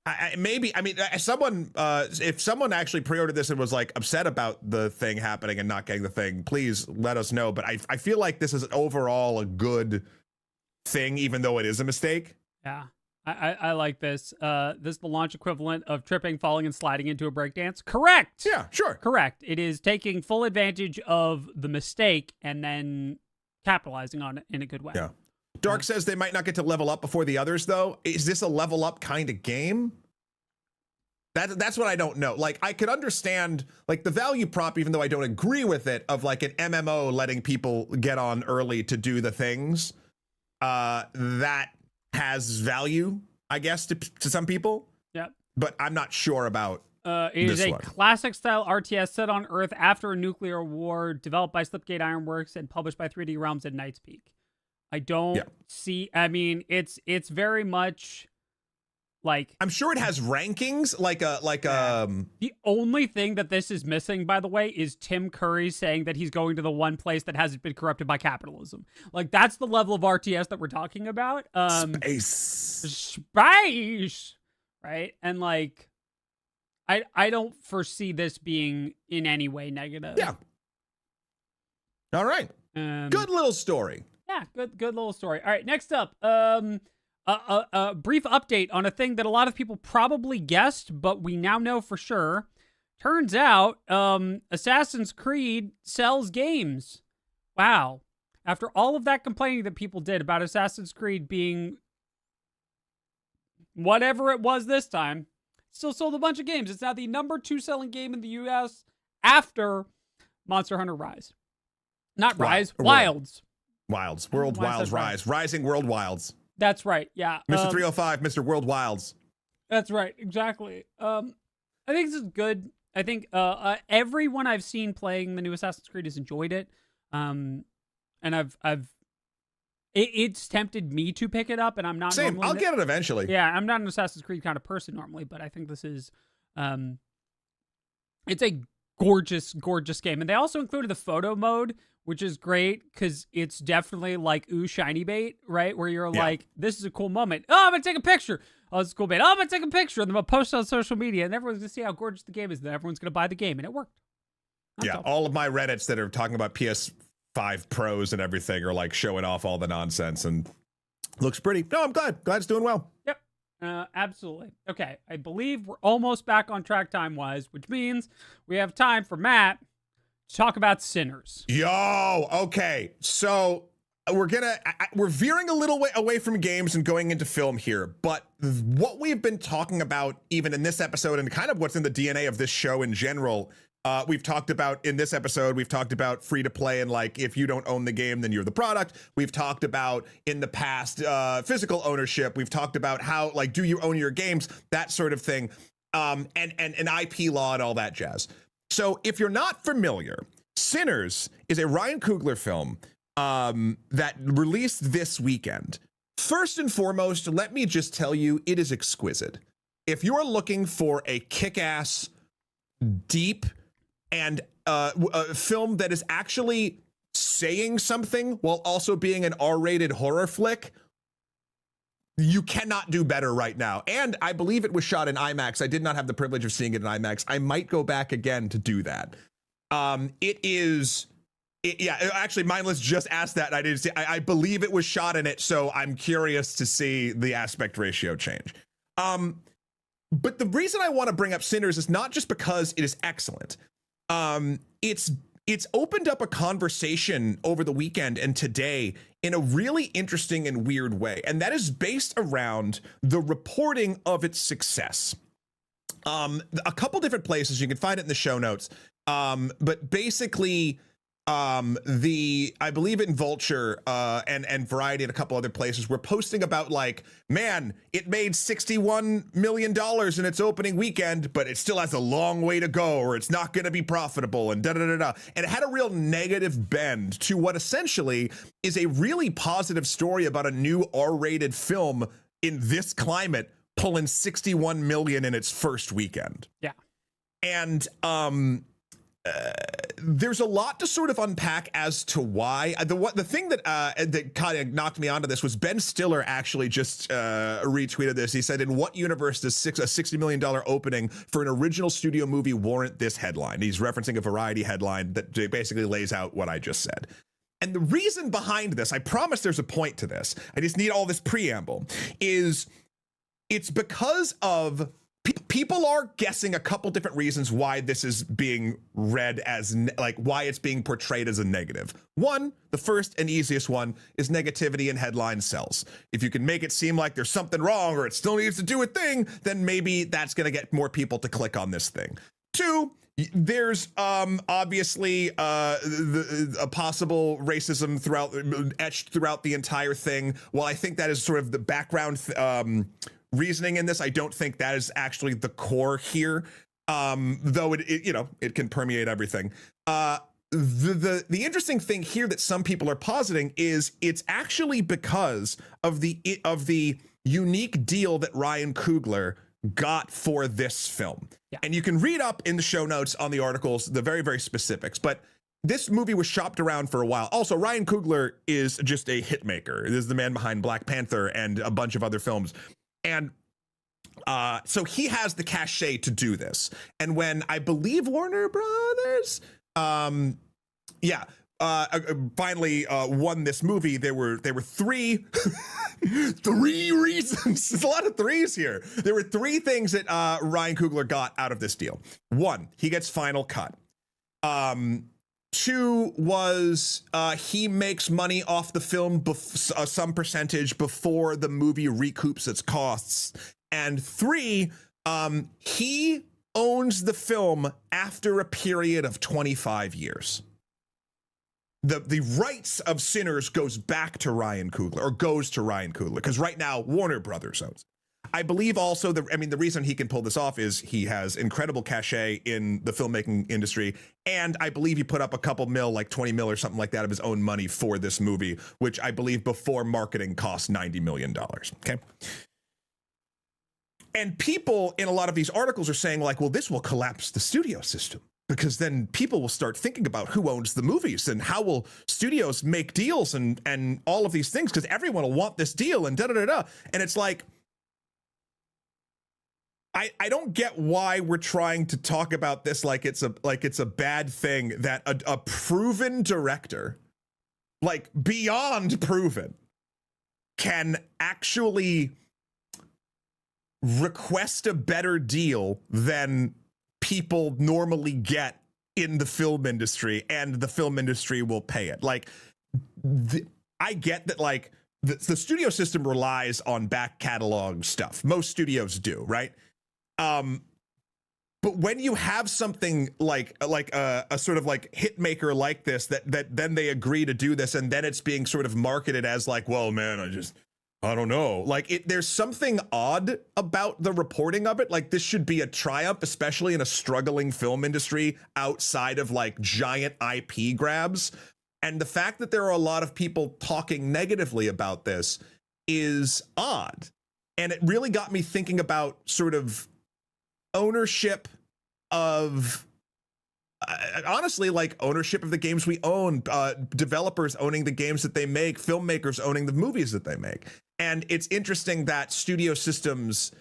if someone actually pre-ordered this and was like upset about the thing happening and not getting the thing, please let us know. But I feel like this is overall a good thing, even though it is a mistake. Yeah, I like this. This is the launch equivalent of tripping, falling, and sliding into a breakdance. Correct. Yeah, sure. Correct. It is taking full advantage of the mistake and then capitalizing on it in a good way. Yeah. Dark says they might not get to level up before the others, though. Is this a level up kind of game? That's what I don't know. Like, I could understand, like, the value prop, even though I don't agree with it, of like an MMO letting people get on early to do the things. That has value, I guess, to some people. Yeah. But I'm not sure about it is this a one. classic style RTS set on Earth after a nuclear war, developed by Slipgate Ironworks and published by 3D Realms at Knight's Peak. I don't see. I mean, it's very much like, I'm sure it has rankings, the only thing that this is missing, by the way, is Tim Curry saying that he's going to the one place that hasn't been corrupted by capitalism. Like, that's the level of RTS that we're talking about. Space, right? And like, I don't foresee this being in any way negative. Yeah. All right. Good little story. Yeah, good little story. All right, next up, a brief update on a thing that a lot of people probably guessed, but we now know for sure. Turns out, Assassin's Creed sells games. Wow. After all of that complaining that people did about Assassin's Creed being whatever it was this time, still sold a bunch of games. It's now the #2 selling game in the US after Monster Hunter Rise. Not Rise, Wilds. World Wilds Rise. Rising World Wilds. That's right, yeah. Mr. 305, Mr. World Wilds. That's right, exactly. I think this is good. I think everyone I've seen playing the new Assassin's Creed has enjoyed it. And it's tempted me to pick it up, and I'm not. Same, I'll get it eventually. Yeah, I'm not an Assassin's Creed kind of person normally, but I think this is, it's a gorgeous, gorgeous game. And they also included the photo mode, which is great because it's definitely like, ooh, shiny bait, right? Where you're like, this is a cool moment. Oh, I'm going to take a picture. Oh, this is a cool bait. Oh, I'm going to take a picture. And then I'll post it on social media, and everyone's going to see how gorgeous the game is. Then everyone's going to buy the game, and it worked. All of my Reddits that are talking about PS5 Pros and everything are like showing off all the nonsense, and looks pretty. No, I'm glad. Glad it's doing well. Yep. Absolutely. Okay. I believe we're almost back on track time-wise, which means we have time for Matt to talk about Sinners. Yo, okay. So we're veering a little way away from games and going into film here, but what we've been talking about even in this episode, and kind of what's in the DNA of this show in general, we've talked about in this episode, we've talked about free to play and like, if you don't own the game, then you're the product. We've talked about in the past, physical ownership. We've talked about how, like, do you own your games? That sort of thing. And IP law and all that jazz. So if you're not familiar, Sinners is a Ryan Coogler film that released this weekend. First and foremost, let me just tell you, it is exquisite. If you're looking for a kick-ass, deep, and a film that is actually saying something while also being an R-rated horror flick, you cannot do better right now. And I believe it was shot in IMAX. I did not have the privilege of seeing it in IMAX. I might go back again to do that. Actually, Mindless just asked that, and I didn't see. I believe it was shot in it, so I'm curious to see the aspect ratio change. But the reason I want to bring up Sinners is not just because it is excellent. It's opened up a conversation over the weekend and today in a really interesting and weird way, and that is based around the reporting of its success. A couple different places, you can find it in the show notes, but basically I believe in Vulture and Variety and a couple other places were posting about like, man, it made $61 million in its opening weekend, but it still has a long way to go, or it's not going to be profitable, and da-da-da-da. And it had a real negative bend to what essentially is a really positive story about a new R-rated film in this climate pulling 61 million in its first weekend. Yeah. And there's a lot to sort of unpack as to why. The thing that kind of knocked me onto this was Ben Stiller actually just retweeted this. He said, "In what universe does a $60 million opening for an original studio movie warrant this headline?" He's referencing a Variety headline that basically lays out what I just said. And the reason behind this, I promise there's a point to this, I just need all this preamble, is it's because of people are guessing a couple different reasons why this is being read as like why it's being portrayed as a negative. One, the first and easiest one, is negativity in headline sells. If you can make it seem like there's something wrong or it still needs to do a thing, then maybe that's going to get more people to click on this thing. Two, there's obviously a possible racism etched throughout the entire thing. While I think that is sort of the background reasoning in this, I don't think that is actually the core here, though it can permeate everything. The interesting thing here that some people are positing is it's actually because of the unique deal that Ryan Coogler got for this film. Yeah. And you can read up in the show notes on the articles the very, very specifics, but this movie was shopped around for a while. Also, Ryan Coogler is just a hit maker. This is the man behind Black Panther and a bunch of other films. And so he has the cachet to do this. And when I believe Warner Brothers, finally won this movie, there were three three reasons. There's a lot of threes here. There were three things that Ryan Coogler got out of this deal. One, he gets final cut. Two was he makes money off the film, some percentage before the movie recoups its costs. And three, he owns the film after a period of 25 years. The rights of Sinners goes back to Ryan Coogler, or goes to Ryan Coogler, because right now Warner Brothers owns it. I believe also the reason he can pull this off is he has incredible cachet in the filmmaking industry. And I believe he put up a couple mil, like 20 mil or something like that of his own money for this movie, which I believe before marketing cost $90 million. Okay. And people in a lot of these articles are saying like, well, this will collapse the studio system, because then people will start thinking about who owns the movies and how will studios make deals and all of these things, because everyone will want this deal and da-da-da-da. And it's like, I don't get why we're trying to talk about this like it's a bad thing that a proven director, like beyond proven, can actually request a better deal than people normally get in the film industry, and the film industry will pay it. Like, I get that, like, the studio system relies on back catalog stuff. Most studios do, right? But when you have something like a sort of like hit maker like this, that then they agree to do this, and then it's being sort of marketed as like, well, man, I don't know. Like, there's something odd about the reporting of it. Like, this should be a triumph, especially in a struggling film industry outside of like giant IP grabs. And the fact that there are a lot of people talking negatively about this is odd. And it really got me thinking about sort of ownership of, honestly, like ownership of the games we own, developers owning the games that they make, filmmakers owning the movies that they make. And it's interesting that studio systems,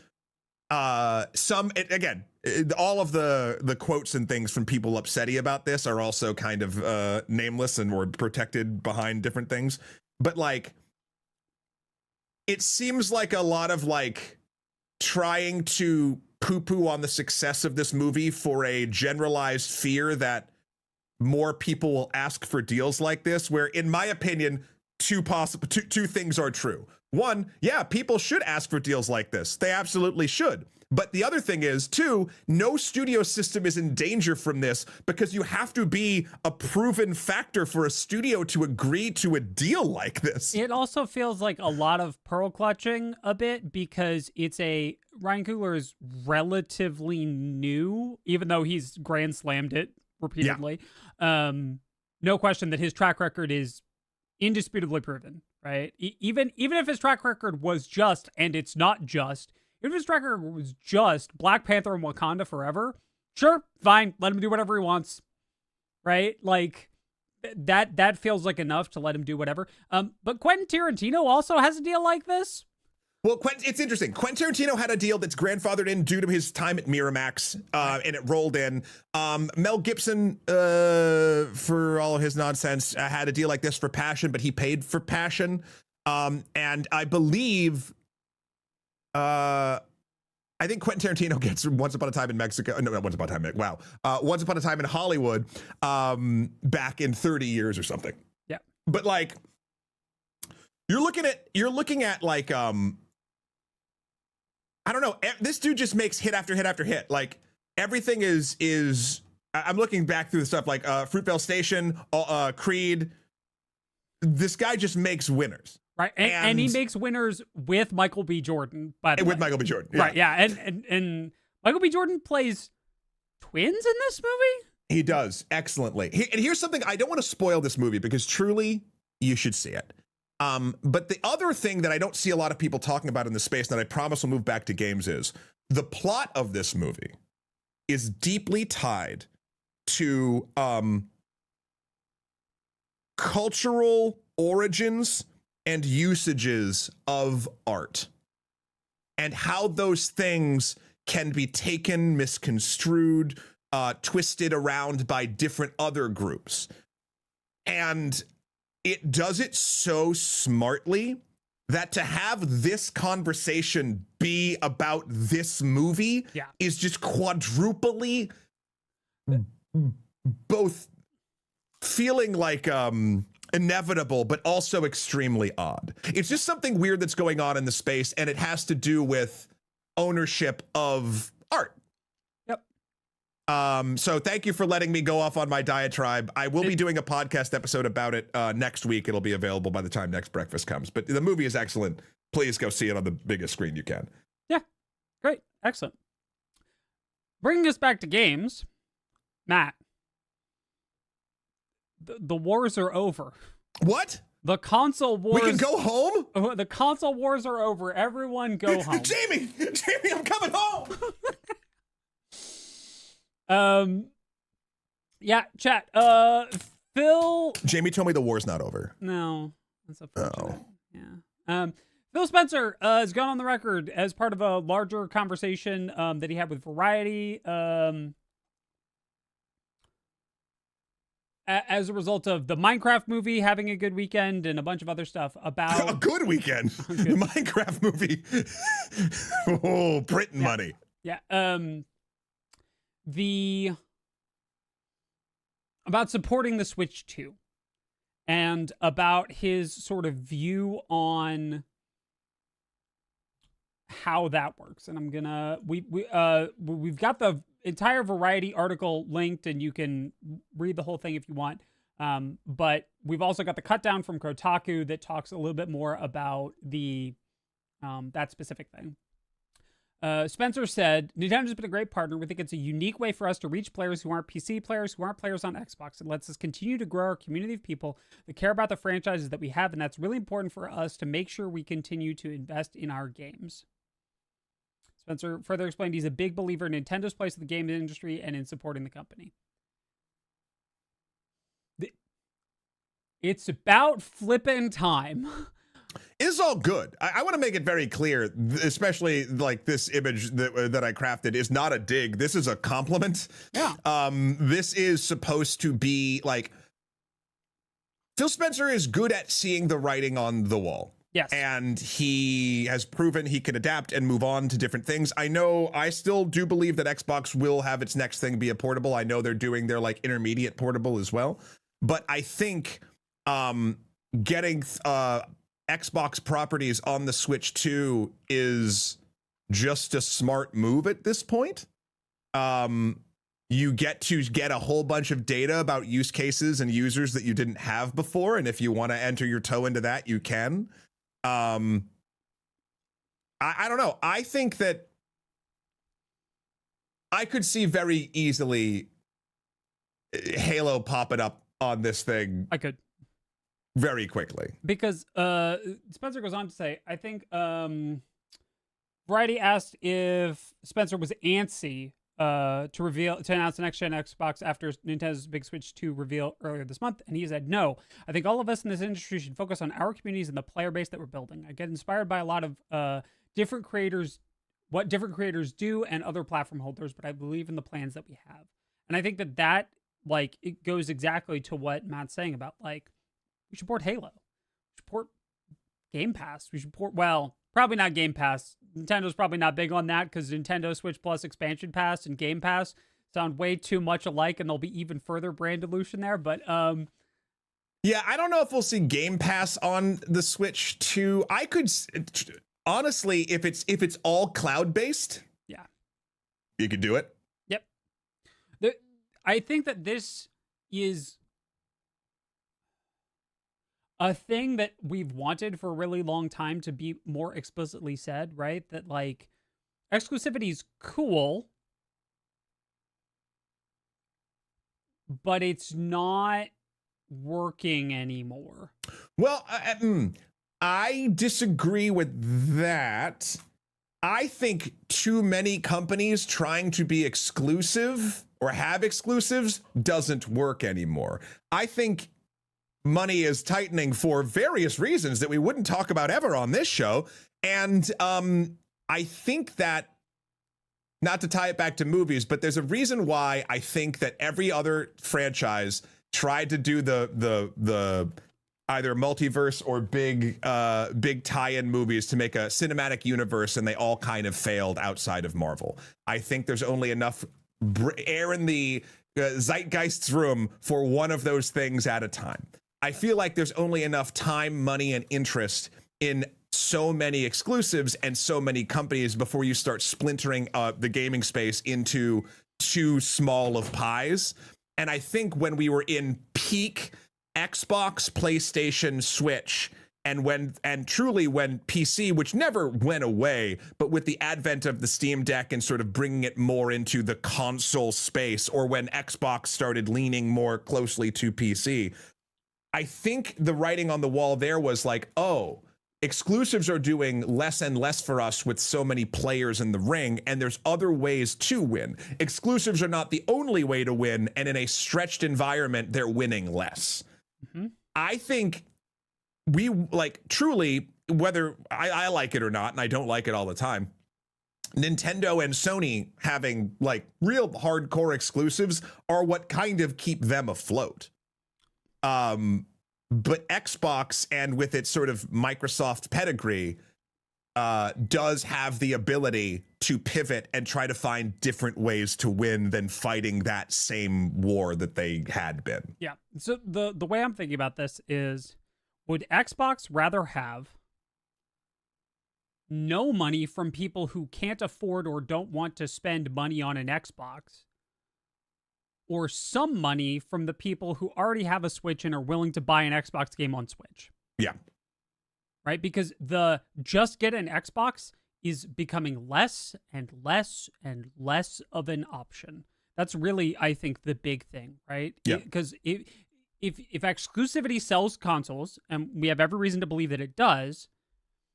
all of the quotes and things from people upsetty about this are also kind of nameless and or protected behind different things. But like, it seems like a lot of like trying to poo-poo on the success of this movie for a generalized fear that more people will ask for deals like this, where in my opinion, two things are true. one, yeah, people should ask for deals like this. They absolutely should. But the other thing is, two, no studio system is in danger from this because you have to be a proven factor for a studio to agree to a deal like this. It also feels like a lot of pearl clutching a bit because Ryan Coogler is relatively new, even though he's grand slammed it repeatedly. Yeah. No question that his track record is indisputably proven, right? Even if his track record was just, and it's not just, if his track record was just Black Panther and Wakanda Forever, sure, fine, let him do whatever he wants, right? Like, that feels like enough to let him do whatever. But Quentin Tarantino also has a deal like this. Well, it's interesting. Quentin Tarantino had a deal that's grandfathered in due to his time at Miramax, and it rolled in. Mel Gibson, for all of his nonsense, had a deal like this for Passion, but he paid for Passion. And I believe... I think Quentin Tarantino gets Once Upon a Time in Mexico. No, not Once Upon a Time. Wow. Once Upon a Time in Hollywood, back in 30 years or something. Yeah. But like, you're looking at like, I don't know. This dude just makes hit after hit after hit. Like everything is. I'm looking back through the stuff like Fruitvale Station, Creed. This guy just makes winners. Right, and he makes winners with Michael B. Jordan, by the way. With Michael B. Jordan, yeah. Right, yeah, and Michael B. Jordan plays twins in this movie? He does, excellently. And here's something, I don't want to spoil this movie because truly, you should see it. But the other thing that I don't see a lot of people talking about in the space, and I promise we'll move back to games, is the plot of this movie is deeply tied to cultural origins and usages of art and how those things can be taken, misconstrued, twisted around by different other groups. And it does it so smartly that to have this conversation be about this movie is just quadruply both feeling like inevitable, but also extremely odd. It's just something weird that's going on in the space, and it has to do with ownership of art. Yep. So thank you for letting me go off on my diatribe. I will be doing a podcast episode about it next week. It'll be available by the time Next Breakfast comes. But the movie is excellent. Please go see it on the biggest screen you can. Yeah. Great. Excellent. Bringing us back to games, Matt. The wars are over. What? The console wars. We can go home? The console wars are over. Everyone go home. Jamie, I'm coming home. Yeah, chat. Phil. Jamie told me the war's not over. No, that's unfortunate. Yeah. Phil Spencer has gone on the record as part of a larger conversation that he had with Variety. As a result of the Minecraft movie having a good weekend and a bunch of other stuff about... A good weekend? The Minecraft movie. Oh, printing money. Yeah. About supporting the Switch 2 and about his sort of view on how that works. And I'm gonna... We've got the entire Variety article linked, and you can read the whole thing if you want. But we've also got the cut down from Kotaku that talks a little bit more about the that specific thing. Spencer said, Nintendo's been a great partner. We think it's a unique way for us to reach players who aren't PC players, who aren't players on Xbox. It lets us continue to grow our community of people that care about the franchises that we have, and that's really important for us to make sure we continue to invest in our games. Spencer further explained he's a big believer in Nintendo's place in the game industry and in supporting the company. It's about flipping time. It's all good. I want to make it very clear, especially like this image that I crafted is not a dig. This is a compliment. Yeah. This is supposed to be like, Phil Spencer is good at seeing the writing on the wall. Yes. And he has proven he can adapt and move on to different things. I still do believe that Xbox will have its next thing be a portable. I know they're doing their like intermediate portable as well. But I think getting Xbox properties on the Switch 2 is just a smart move at this point. You get to get a whole bunch of data about use cases and users that you didn't have before, and if you want to enter your toe into that, you can. I don't know. I think that I could see very easily Halo popping up on this thing. I could. Very quickly. Because Spencer goes on to say, I think Variety asked if Spencer was antsy to announce the next gen Xbox after Nintendo's big Switch 2 reveal earlier this month, and he said no. I think all of us in this industry should focus on our communities and the player base that we're building. I get inspired by a lot of different creators, what different creators do, and other platform holders, but I believe in the plans that we have. And I think that like it goes exactly to what Matt's saying about like we should port Halo, we should port Game Pass, we should port probably not Game Pass. Nintendo's probably not big on that because Nintendo Switch Plus Expansion Pass and Game Pass sound way too much alike, and there'll be even further brand dilution there. But yeah, I don't know if we'll see Game Pass on the Switch 2. I could honestly, if it's all cloud based, yeah, you could do it. Yep. I think that this is a thing that we've wanted for a really long time to be more explicitly said, right? That like exclusivity is cool, but it's not working anymore. Well, I disagree with that. I think too many companies trying to be exclusive or have exclusives doesn't work anymore. I think money is tightening for various reasons that we wouldn't talk about ever on this show. And I think that, not to tie it back to movies, but there's a reason why I think that every other franchise tried to do the either multiverse or big tie-in movies to make a cinematic universe, and they all kind of failed outside of Marvel. I think there's only enough air in the zeitgeist's room for one of those things at a time. I feel like there's only enough time, money, and interest in so many exclusives and so many companies before you start splintering the gaming space into too small of pies. And I think when we were in peak Xbox, PlayStation, Switch, and truly when PC, which never went away, but with the advent of the Steam Deck and sort of bringing it more into the console space, or when Xbox started leaning more closely to PC, I think the writing on the wall there was like, oh, exclusives are doing less and less for us with so many players in the ring, and there's other ways to win. Exclusives are not the only way to win, and in a stretched environment, they're winning less. Mm-hmm. I think we, like, truly, whether I like it or not, and I don't like it all the time, Nintendo and Sony having, like, real hardcore exclusives are what kind of keep them afloat. But Xbox, and with its sort of Microsoft pedigree, does have the ability to pivot and try to find different ways to win than fighting that same war that they had been. Yeah. So the way I'm thinking about this is, would Xbox rather have no money from people who can't afford or don't want to spend money on an Xbox, or some money from the people who already have a Switch and are willing to buy an Xbox game on Switch? Yeah. Right? Because the just get an Xbox is becoming less and less and less of an option. That's really, I think, the big thing, right? Yeah. Because if exclusivity sells consoles, and we have every reason to believe that it does,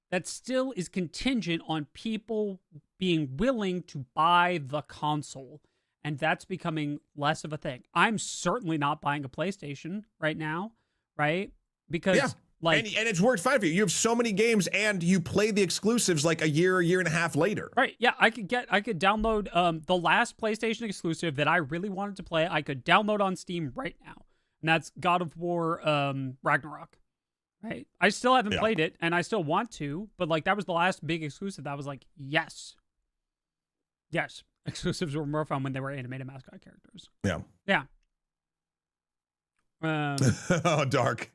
that still is contingent on people being willing to buy the console. And that's becoming less of a thing. I'm certainly not buying a PlayStation right now, right? Because like, and it's worked fine for you. You have so many games, and you play the exclusives like a year and a half later. Right? Yeah, I could download the last PlayStation exclusive that I really wanted to play. I could download on Steam right now, and that's God of War Ragnarok. Right? I still haven't played it, and I still want to, but like that was the last big exclusive that I was like, yes. Exclusives were more fun when they were animated mascot characters. Yeah. Oh, dark.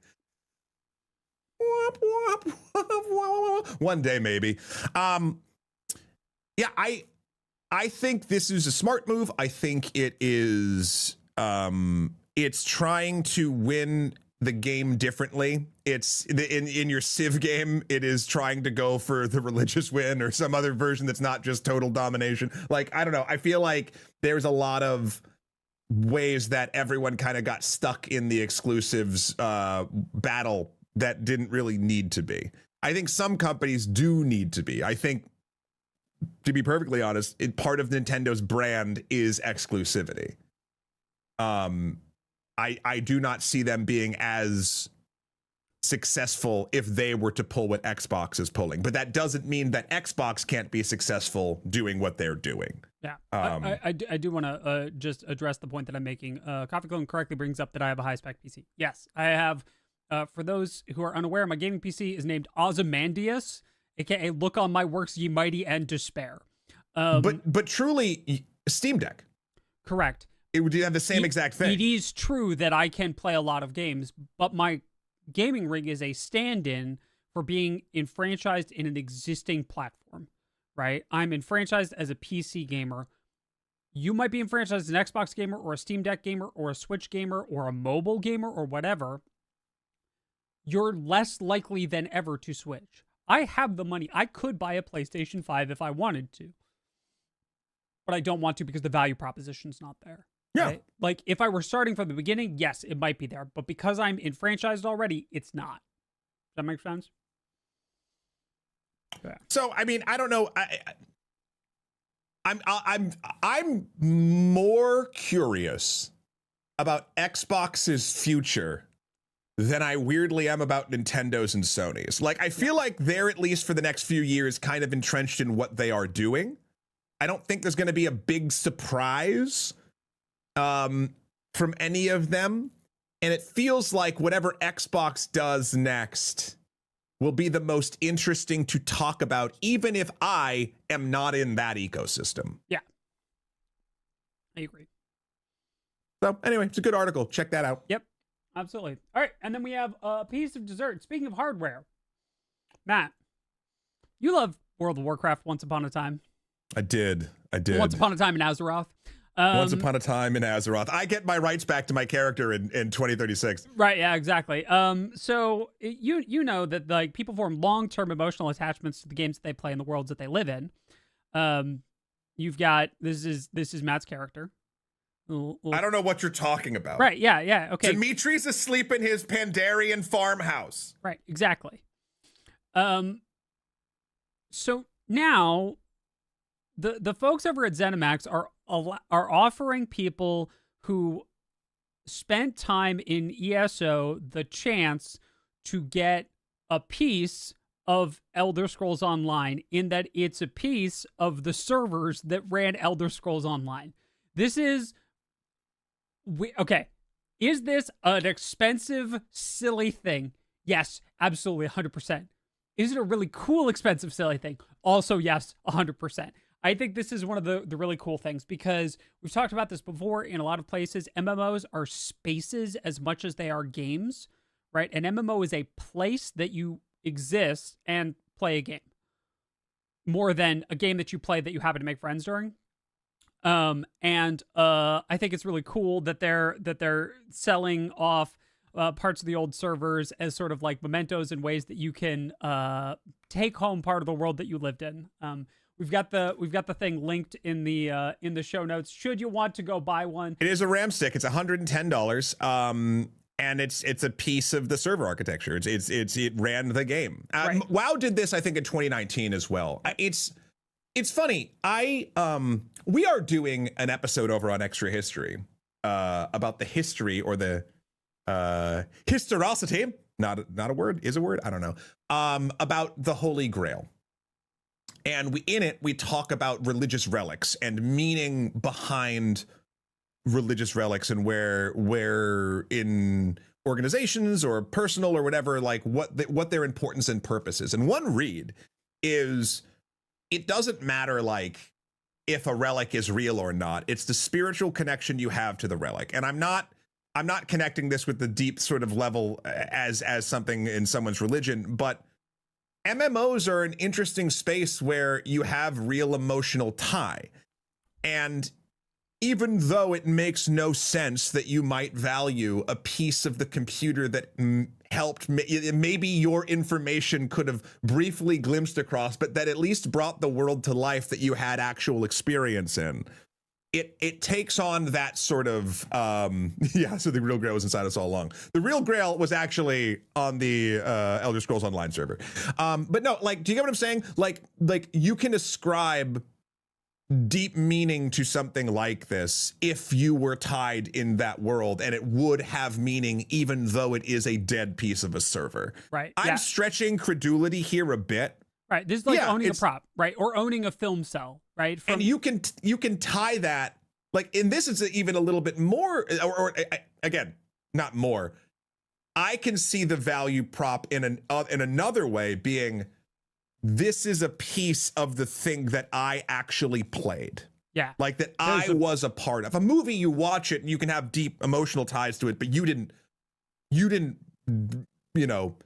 One day, maybe. Yeah, I think this is a smart move. I think it is. It's trying to win the game differently. It's in your Civ game, it is trying to go for the religious win or some other version that's not just total domination. Like, I don't know. I feel like there's a lot of ways that everyone kind of got stuck in the exclusives battle that didn't really need to be. I think some companies do need to be. I think, to be perfectly honest, part of Nintendo's brand is exclusivity. I do not see them being as successful if they were to pull what Xbox is pulling, but that doesn't mean that Xbox can't be successful doing what they're doing. Yeah, I do want to just address the point that I'm making. Coffee Clone correctly brings up that I have a high-spec PC. Yes, I have. For those who are unaware, my gaming PC is named Ozymandias, aka Look on My Works, Ye Mighty, and Despair. But truly, Steam Deck. Correct. It would have the same exact thing. It is true that I can play a lot of games, but my gaming rig is a stand-in for being enfranchised in an existing platform, right? I'm enfranchised as a PC gamer. You might be enfranchised as an Xbox gamer or a Steam Deck gamer or a Switch gamer or a mobile gamer or whatever. You're less likely than ever to switch. I have the money. I could buy a PlayStation 5 if I wanted to, but I don't want to because the value proposition's not there. Yeah. Right? Like, if I were starting from the beginning, yes, it might be there. But because I'm enfranchised already, it's not. Does that make sense? Yeah. So, I mean, I don't know. I'm more curious about Xbox's future than I weirdly am about Nintendo's and Sony's. Like, I feel like they're, at least for the next few years, kind of entrenched in what they are doing. I don't think there's going to be a big surprise from any of them, and it feels like whatever Xbox does next will be the most interesting to talk about, even if I am not in that ecosystem. Yeah, I agree. So anyway, it's a good article. Check that out. Yep, absolutely. All right, and then we have a piece of dessert. Speaking of hardware, Matt, you love World of Warcraft Once Upon a Time. I did. Once Upon a Time in Azeroth. Once Upon a Time in Azeroth. I get my rights back to my character in 2036. Right, yeah, exactly. So you know that, like, people form long-term emotional attachments to the games that they play and the worlds that they live in. You've got this is Matt's character. I don't know what you're talking about. Right, yeah, okay. Dimitri's asleep in his Pandarian farmhouse. Right, exactly. So now the folks over at ZeniMax are offering people who spent time in ESO the chance to get a piece of Elder Scrolls Online, in that it's a piece of the servers that ran Elder Scrolls Online. This is... Okay, is this an expensive, silly thing? Yes, absolutely, 100%. Is it a really cool, expensive, silly thing? Also, yes, 100%. I think this is one of the really cool things, because we've talked about this before in a lot of places. MMOs are spaces as much as they are games, right? An MMO is a place that you exist and play a game, more than a game that you play that you happen to make friends during. I think it's really cool that they're selling off parts of the old servers as sort of like mementos and ways that you can take home part of the world that you lived in. We've got the thing linked in the show notes. Should you want to go buy one? It is a RAM stick. It's $110. And it's a piece of the server architecture. It ran the game. Right. WoW did this, I think, in 2019 as well. It's funny. We are doing an episode over on Extra History about the history, or the historicity. Not a word. Is a word. I don't know. About the Holy Grail. And we talk about religious relics and meaning behind religious relics, and where in organizations or personal or whatever, like what their importance and purpose is. And one read is, it doesn't matter like if a relic is real or not. It's the spiritual connection you have to the relic. And I'm not connecting this with the deep sort of level as something in someone's religion, but MMOs are an interesting space where you have real emotional tie. And even though it makes no sense that you might value a piece of the computer that helped, maybe your information could have briefly glimpsed across, but that at least brought the world to life that you had actual experience in. It takes on that sort of, yeah, so the Real Grail was inside us all along. The Real Grail was actually on the Elder Scrolls Online server. But no, like, do you get what I'm saying? Like you can ascribe deep meaning to something like this if you were tied in that world, and it would have meaning even though it is a dead piece of a server. Right. I'm stretching credulity here a bit. Right. This is like owning a prop, right? Or owning a film cell, right? And you can tie that, like in this is even a little bit more, or again, not more. I can see the value prop in another way being, this is a piece of the thing that I actually played. Yeah. Like that I was a part of. A movie, you watch it and you can have deep emotional ties to it, but you didn't, you know,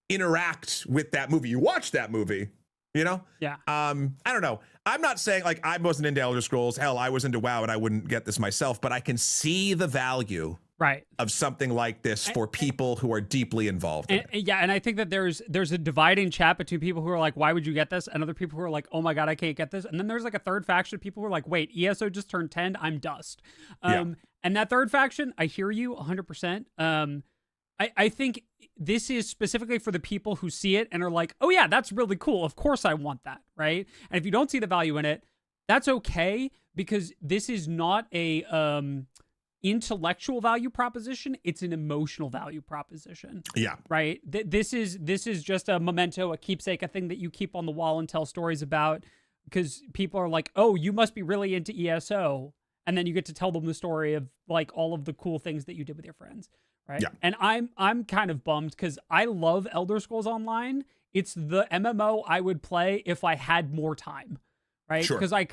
interact with that movie. You watched that movie, you know? Yeah. I don't know. I'm not saying like I wasn't into Elder Scrolls. Hell, I was into WoW and I wouldn't get this myself, but I can see the value of something like this for people who are deeply involved in it. Yeah, and I think that there's a dividing chat between people who are like, why would you get this? And other people who are like, oh my God, I can't get this. And then there's like a third faction of people who are like, wait, ESO just turned 10, I'm dust. And that third faction, I hear you 100%. I think this is specifically for the people who see it and are like, oh yeah, that's really cool. Of course I want that, right? And if you don't see the value in it, that's okay, because this is not a intellectual value proposition. It's an emotional value proposition. Yeah. Right? This is just a memento, a keepsake, a thing that you keep on the wall and tell stories about, because people are like, oh, you must be really into ESO. And then you get to tell them the story of like all of the cool things that you did with your friends. Right. Yeah. And I'm kind of bummed because I love Elder Scrolls Online. It's the MMO I would play if I had more time. Right. Because I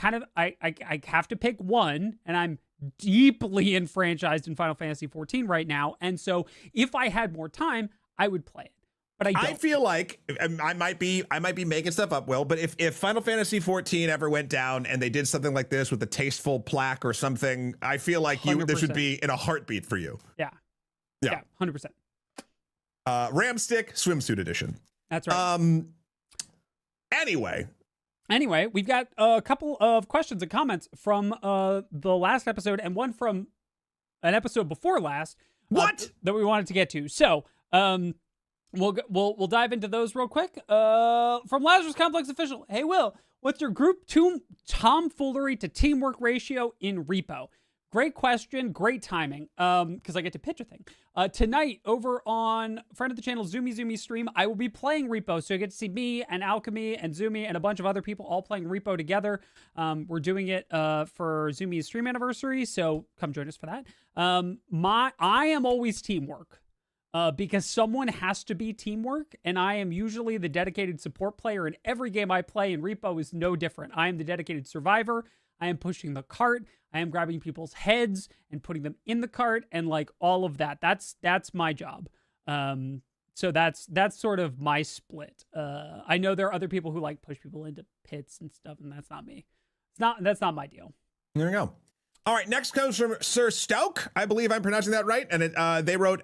have to pick one, and I'm deeply enfranchised in Final Fantasy 14 right now. And so if I had more time, I would play it. But I don't. I feel like I might be making stuff up, Will, but if Final Fantasy 14 ever went down and they did something like this with a tasteful plaque or something, I feel like this would be in a heartbeat for you. Yeah. Yeah. 100%. Ramstick Swimsuit Edition. That's right. Anyway, we've got a couple of questions and comments from the last episode and one from an episode before last. What? That we wanted to get to. So, we'll dive into those real quick. From Lazarus Complex Official. Hey, Will, what's your group tomfoolery to teamwork ratio in Repo? Great question, great timing, because I get to pitch a thing. Tonight, over on friend of the channel, Zumi stream, I will be playing Repo, so you get to see me and Alchemy and Zumi and a bunch of other people all playing Repo together. We're doing it for Zumi's stream anniversary, so come join us for that. I am always teamwork, because someone has to be teamwork, and I am usually the dedicated support player in every game I play, and Repo is no different. I am the dedicated survivor. I am pushing the cart. I am grabbing people's heads and putting them in the cart, and like all of that. That's my job. So that's sort of my split. I know there are other people who like push people into pits and stuff, and that's not me. That's not my deal. There we go. All right, next comes from Sir Stoke. I believe I'm pronouncing that right. And they wrote,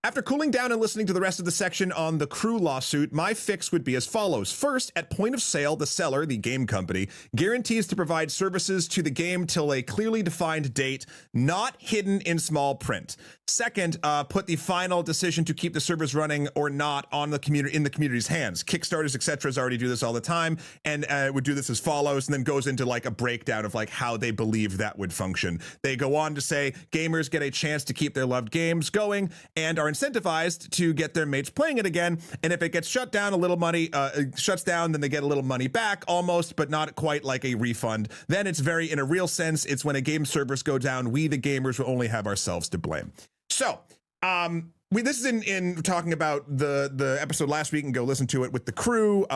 after cooling down and listening to the rest of the section on the crew lawsuit, my fix would be as follows. First, at point of sale, the seller, the game company, guarantees to provide services to the game till a clearly defined date, not hidden in small print. Second, put the final decision to keep the servers running or not on the community, in the community's hands. Kickstarters, etc. already do this all the time, and would do this as follows, and then goes into like a breakdown of like how they believe that would function. They go on to say gamers get a chance to keep their loved games going and are incentivized to get their mates playing it again. And if it gets shut down, a little money shuts down, then they get a little money back, almost, but not quite like a refund. Then it's very, in a real sense, it's when a game servers go down, we the gamers will only have ourselves to blame. So, this is in talking about the episode last week, and go listen to it with the crew,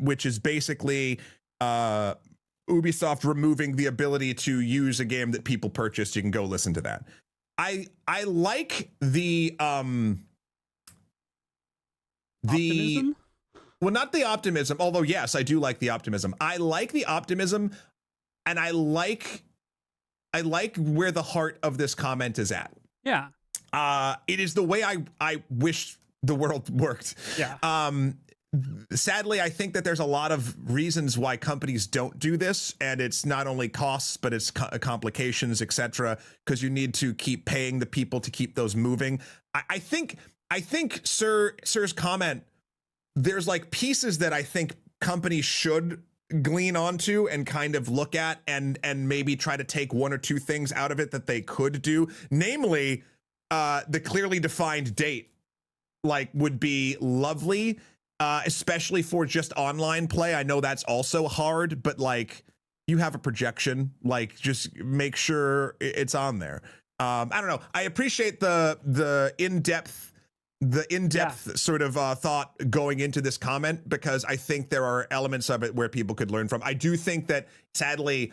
which is basically Ubisoft removing the ability to use a game that people purchased. You can go listen to that. I like the Optimism? Well, not the optimism, although yes, I do like the optimism. I like the optimism, and I like where the heart of this comment is at. Yeah. It is the way I wish the world worked. Yeah. Sadly, I think that there's a lot of reasons why companies don't do this, and it's not only costs, but it's complications, etc. Because you need to keep paying the people to keep those moving. I think Sir's comment, there's like pieces that I think companies should glean onto and kind of look at and maybe try to take one or two things out of it that they could do, namely the clearly defined date, like, would be lovely, especially for just online play. I know that's also hard, but like, you have a projection, like, just make sure it's on there. I don't know, I appreciate the in-depth sort of thought going into this comment, because I think there are elements of it where people could learn from. I do think that sadly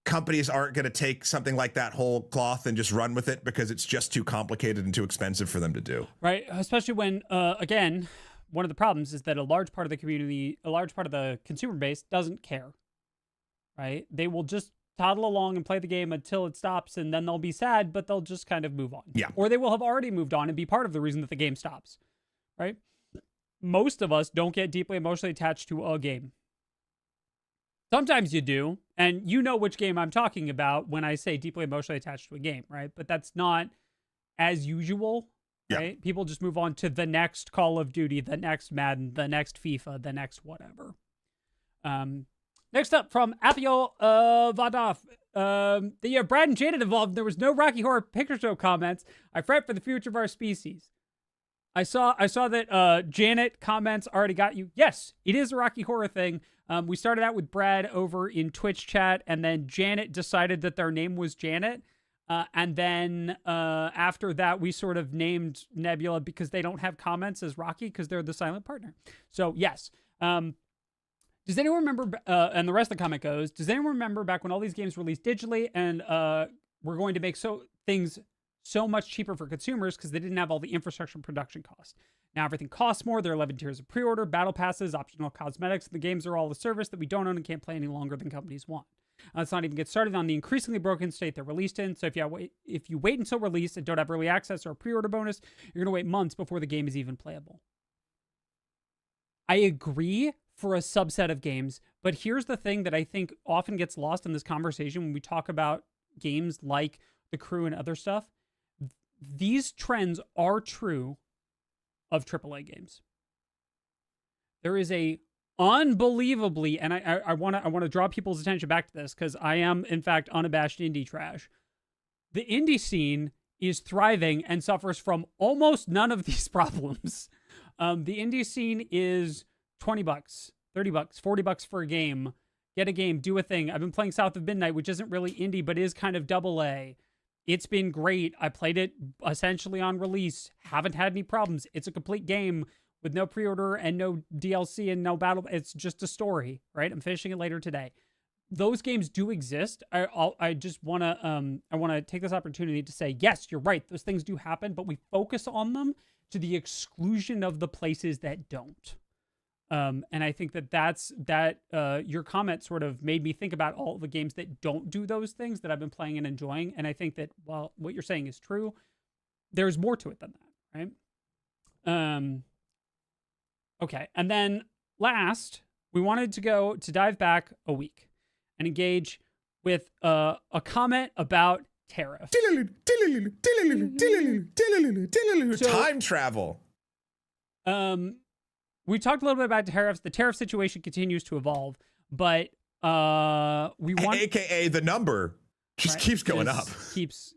companies aren't going to take something like that whole cloth and just run with it, because it's just too complicated and too expensive for them to do. Right. Especially when, again, one of the problems is that a large part of the community, a large part of the consumer base doesn't care, right? They will just toddle along and play the game until it stops, and then they'll be sad, but they'll just kind of move on. Yeah. Or they will have already moved on and be part of the reason that the game stops, right? Most of us don't get deeply emotionally attached to a game. Sometimes you do, and you know which game I'm talking about when I say deeply emotionally attached to a game, right? But that's not as usual, right? Yeah. People just move on to the next Call of Duty, the next Madden, the next FIFA, the next whatever. Next up from Apio Vadov. The year Brad and Janet evolved, there was no Rocky Horror Picture Show comments. I fret for the future of our species. I saw that Janet comments already got you. Yes, it is a Rocky Horror thing. We started out with Brad over in Twitch chat, and then Janet decided that their name was Janet. And then after that, we sort of named Nebula because they don't have comments as Rocky because they're the silent partner. So yes. Does anyone remember, and the rest of the comment goes, does anyone remember back when all these games released digitally and we're going to make things so much cheaper for consumers because they didn't have all the infrastructure and production costs? Now everything costs more. There are 11 tiers of pre-order, battle passes, optional cosmetics. The games are all a service that we don't own and can't play any longer than companies want. Let's not even get started on the increasingly broken state they're released in. So if you wait until release and don't have early access or a pre-order bonus, you're going to wait months before the game is even playable. I agree for a subset of games, but here's the thing that I think often gets lost in this conversation when we talk about games like The Crew and other stuff. These trends are true of AAA games. There is a unbelievably, and I want to draw people's attention back to this because I am in fact unabashed indie trash. The indie scene is thriving and suffers from almost none of these problems. The indie scene is $20, $30, $40 for a game. Get a game, do a thing. I've been playing South of Midnight, which isn't really indie, but is kind of AA. It's been great. I played it essentially on release. Haven't had any problems. It's a complete game with no pre-order and no DLC and no battle. It's just a story, right? I'm finishing it later today. Those games do exist. I just want to take this opportunity to say, yes, you're right. Those things do happen, but we focus on them to the exclusion of the places that don't. And I think that your comment sort of made me think about all the games that don't do those things that I've been playing and enjoying. And I think that while what you're saying is true, there's more to it than that, right? Okay. And then last, we wanted to dive back a week and engage with a comment about tariffs. Time travel. We talked a little bit about tariffs. The tariff situation continues to evolve, but we want, AKA the number just keeps going up. Keeps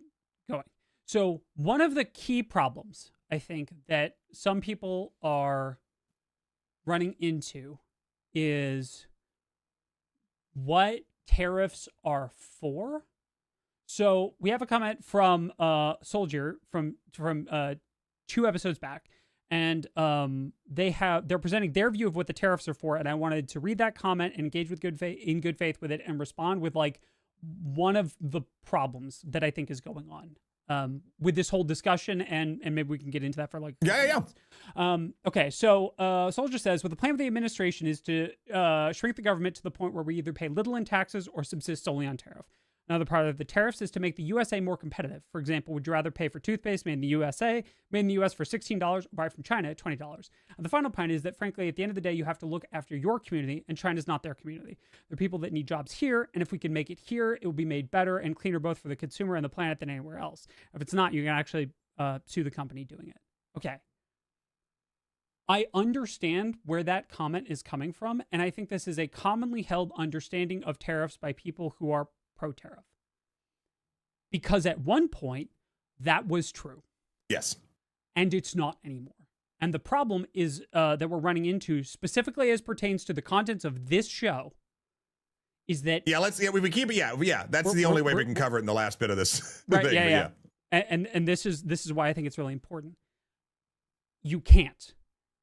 going. So one of the key problems I think that some people are running into is what tariffs are for. So we have a comment from Soldier from 2 episodes back. And they're presenting their view of what the tariffs are for, and I wanted to read that comment and engage with in good faith with it and respond with like one of the problems that I think is going on. with this whole discussion, and maybe we can get into that for like Yeah. Okay, so Soldier says, well, the plan of the administration is to shrink the government to the point where we either pay little in taxes or subsist solely on tariff. Another part of the tariffs is to make the USA more competitive. For example, would you rather pay for toothpaste made in the USA, made in the US for $16, or buy from China at $20? And the final point is that, frankly, at the end of the day, you have to look after your community, and China's not their community. There are people that need jobs here, and if we can make it here, it will be made better and cleaner both for the consumer and the planet than anywhere else. If it's not, you can actually sue the company doing it. Okay. I understand where that comment is coming from, and I think this is a commonly held understanding of tariffs by people who are pro-tariff. Because at one point, that was true. Yes. And it's not anymore. And the problem is that we're running into, specifically as pertains to the contents of this show, is that... we keep it, that's the only way we can cover it in the last bit of this right, thing. Yeah. And this is why I think it's really important. You can't.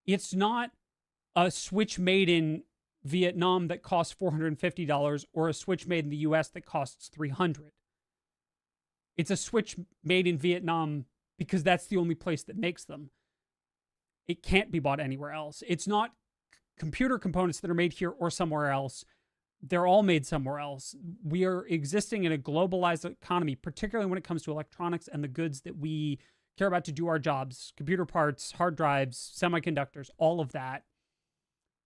It's not a Switch made in Vietnam that costs $450 or a Switch made in the US that costs $300. It's a Switch made in Vietnam because that's the only place that makes them. It can't be bought anywhere else. It's not computer components that are made here or somewhere else. They're all made somewhere else. We are existing in a globalized economy, particularly when it comes to electronics and the goods that we care about to do our jobs, computer parts, hard drives, semiconductors, all of that.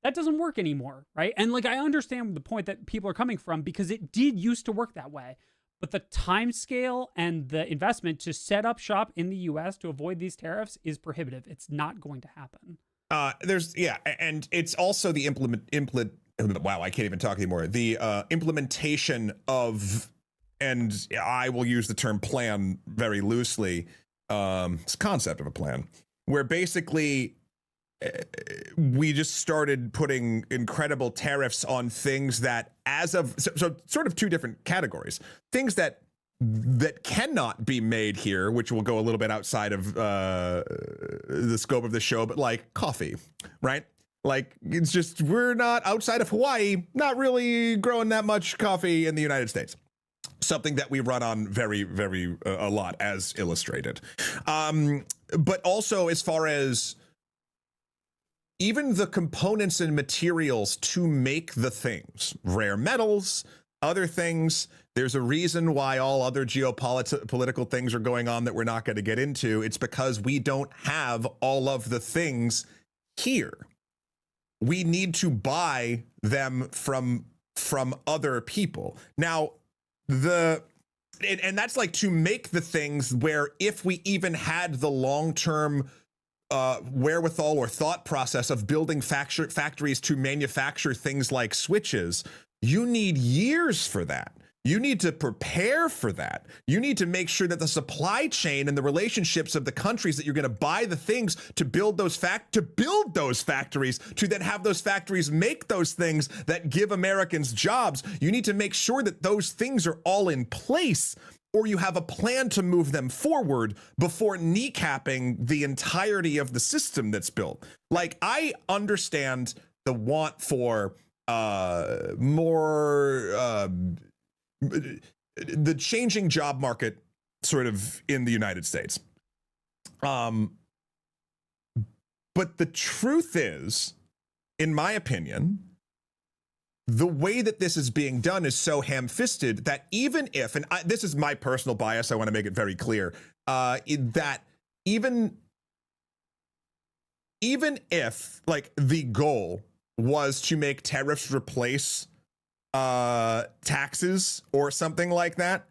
That doesn't work anymore, right? And like, I understand the point that people are coming from because it did used to work that way. But the time scale and the investment to set up shop in the US to avoid these tariffs is prohibitive. It's not going to happen. And it's also the wow, I can't even talk anymore. The implementation of, and I will use the term plan very loosely, it's a concept of a plan, where basically we just started putting incredible tariffs on things that so sort of two different categories. Things that cannot be made here, which will go a little bit outside of the scope of the show, but like coffee, right? Like, it's just, we're not outside of Hawaii, not really growing that much coffee in the United States. Something that we run on very, very a lot, as illustrated. But also, as far as even the components and materials to make the things, rare metals, other things, there's a reason why all other geopolitical things are going on that we're not going to get into. It's because we don't have all of the things here. We need to buy them from other people. Now, and that's like to make the things where if we even had the long-term wherewithal or thought process of building factories to manufacture things like switches, you need years for that. You need to prepare for that. You need to make sure that the supply chain and the relationships of the countries that you're going to buy the things to build those factories, to then have those factories make those things that give Americans jobs. You need to make sure that those things are all in place, or you have a plan to move them forward before kneecapping the entirety of the system that's built. Like, I understand the want for more the changing job market sort of in the United States. But the truth is, in my opinion, the way that this is being done is so ham-fisted that even if, and this is my personal bias, I want to make it very clear, that even if like the goal was to make tariffs replace taxes or something like that,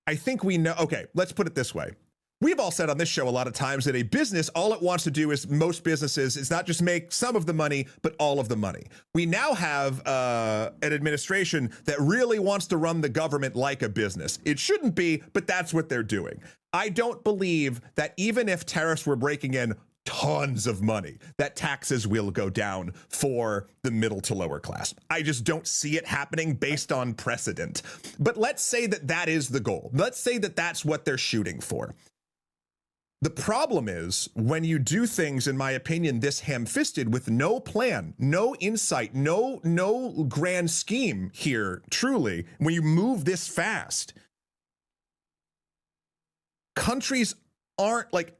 I think we know. Okay, let's put it this way. We've all said on this show a lot of times that a business, all it wants to do is, most businesses, is not just make some of the money, but all of the money. We now have an administration that really wants to run the government like a business. It shouldn't be, but that's what they're doing. I don't believe that even if tariffs were breaking in tons of money, that taxes will go down for the middle to lower class. I just don't see it happening based on precedent. But let's say that that is the goal. Let's say that that's what they're shooting for. The problem is when you do things, in my opinion, this ham-fisted with no plan, no insight, no grand scheme here, truly, when you move this fast, countries aren't like,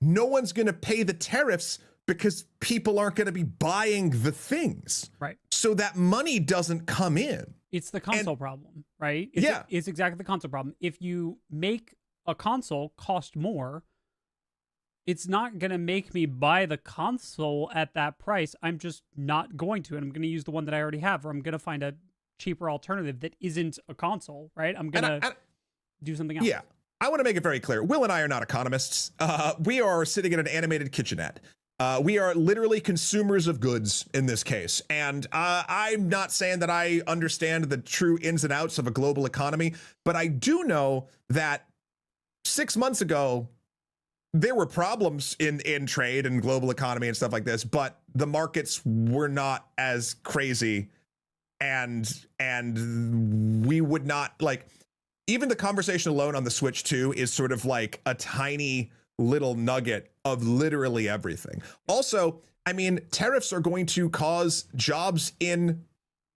no one's going to pay the tariffs because people aren't going to be buying the things. Right. So that money doesn't come in. It's the console problem, right? It's exactly the console problem. If you make a console cost more, it's not going to make me buy the console at that price. I'm just not going to, and I'm going to use the one that I already have, or I'm going to find a cheaper alternative that isn't a console, right? I'm going to do something else. Yeah. I want to make it very clear. Will and I are not economists. We are sitting in an animated kitchenette. We are literally consumers of goods in this case. And I'm not saying that I understand the true ins and outs of a global economy, but I do know that 6 months ago, there were problems in trade and global economy and stuff like this, but the markets were not as crazy. And we would not like, even the conversation alone on the Switch 2 is sort of like a tiny little nugget of literally everything. Also, I mean, tariffs are going to cause jobs in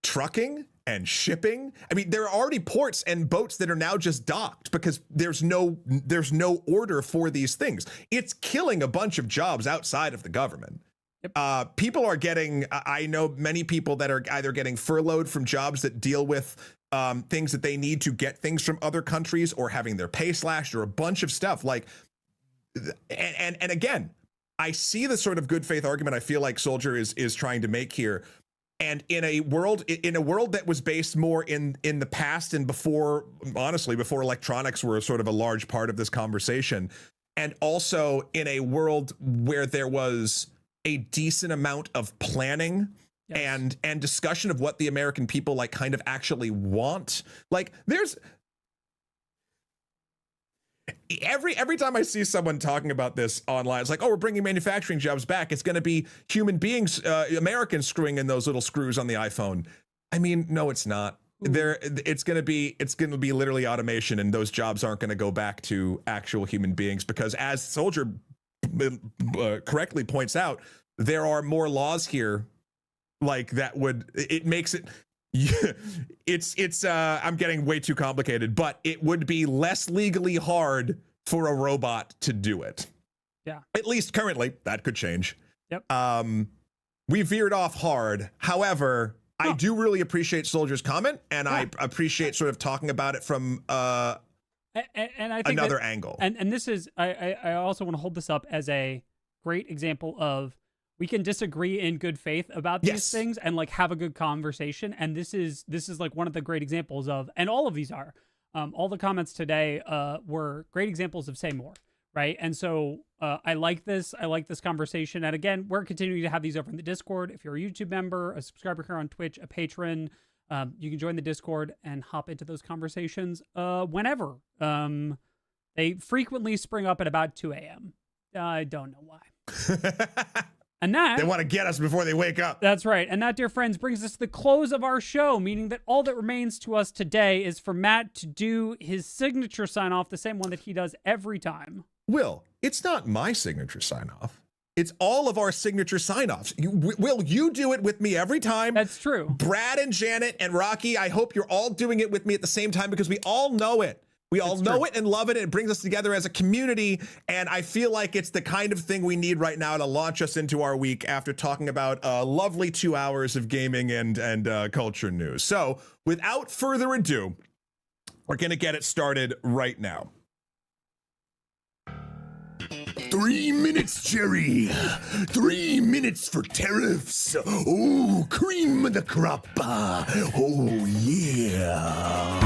trucking and shipping. I mean, there are already ports and boats that are now just docked because there's no order for these things. It's killing a bunch of jobs outside of the government. Yep. People are getting, I know many people that are either getting furloughed from jobs that deal with things that they need to get things from other countries, or having their pay slashed, or a bunch of stuff like, and again, I see the sort of good faith argument I feel like Soldier is trying to make here. And in a world that was based more in the past and before, honestly, before electronics were sort of a large part of this conversation, and also in a world where there was a decent amount of planning, yes, and discussion of what the American people like kind of actually want. Like there's every time I see someone talking about this online, it's like, oh, we're bringing manufacturing jobs back. It's going to be human beings, Americans screwing in those little screws on the iPhone. I mean, no, it's not. It's going to be literally automation, and those jobs aren't going to go back to actual human beings because, as Soldier correctly points out, there are more laws here like that it makes it, it's I'm getting way too complicated, but it would be less legally hard for a robot to do it. Yeah. At least currently. That could change. Yep. We veered off hard. However, I do really appreciate Soldier's comment, and I appreciate sort of talking about it from and I think another angle. And this is, I also want to hold this up as a great example of, we can disagree in good faith about these things and like have a good conversation. And this is like one of the great examples of, and all of these are, all the comments today were great examples of say more, right? And so I like this conversation. And again, we're continuing to have these over in the Discord. If you're a YouTube member, a subscriber here on Twitch, a patron, you can join the Discord and hop into those conversations whenever. They frequently spring up at about 2 a.m. I don't know why. And that, they want to get us before they wake up. That's right. And that, dear friends, brings us to the close of our show, meaning that all that remains to us today is for Matt to do his signature sign-off, the same one that he does every time. Will, it's not my signature sign-off. It's all of our signature sign-offs. Will, you do it with me every time. That's true. Brad and Janet and Rocky, I hope you're all doing it with me at the same time, because we all know it. We all know it and love it. It brings us together as a community. And I feel like it's the kind of thing we need right now to launch us into our week after talking about a lovely 2 hours of gaming and culture news. So without further ado, we're going to get it started right now. 3 minutes, Jerry. 3 minutes for tariffs. Oh, cream of the crop. Oh, yeah.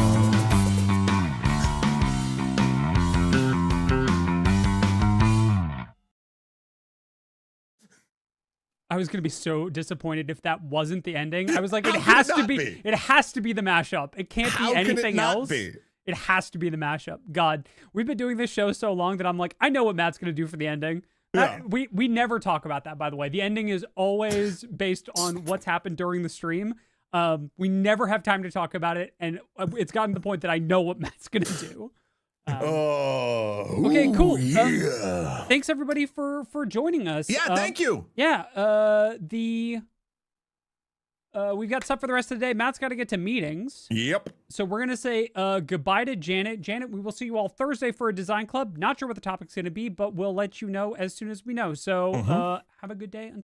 I was going to be so disappointed if that wasn't the ending. I was like, it has to be. It has to be the mashup. It can't be anything else. It has to be the mashup. God, we've been doing this show so long that I'm like, I know what Matt's going to do for the ending. Yeah. We never talk about that, by the way. The ending is always based on what's happened during the stream. We never have time to talk about it, and it's gotten to the point that I know what Matt's going to do. Okay, cool. Yeah. Thanks everybody for joining us. Yeah, thank you. Yeah, we've got stuff for the rest of the day. Matt's got to get to meetings. Yep. So we're going to say goodbye to Janet. Janet, we will see you all Thursday for a design club. Not sure what the topic's going to be, but we'll let you know as soon as we know. So have a good day.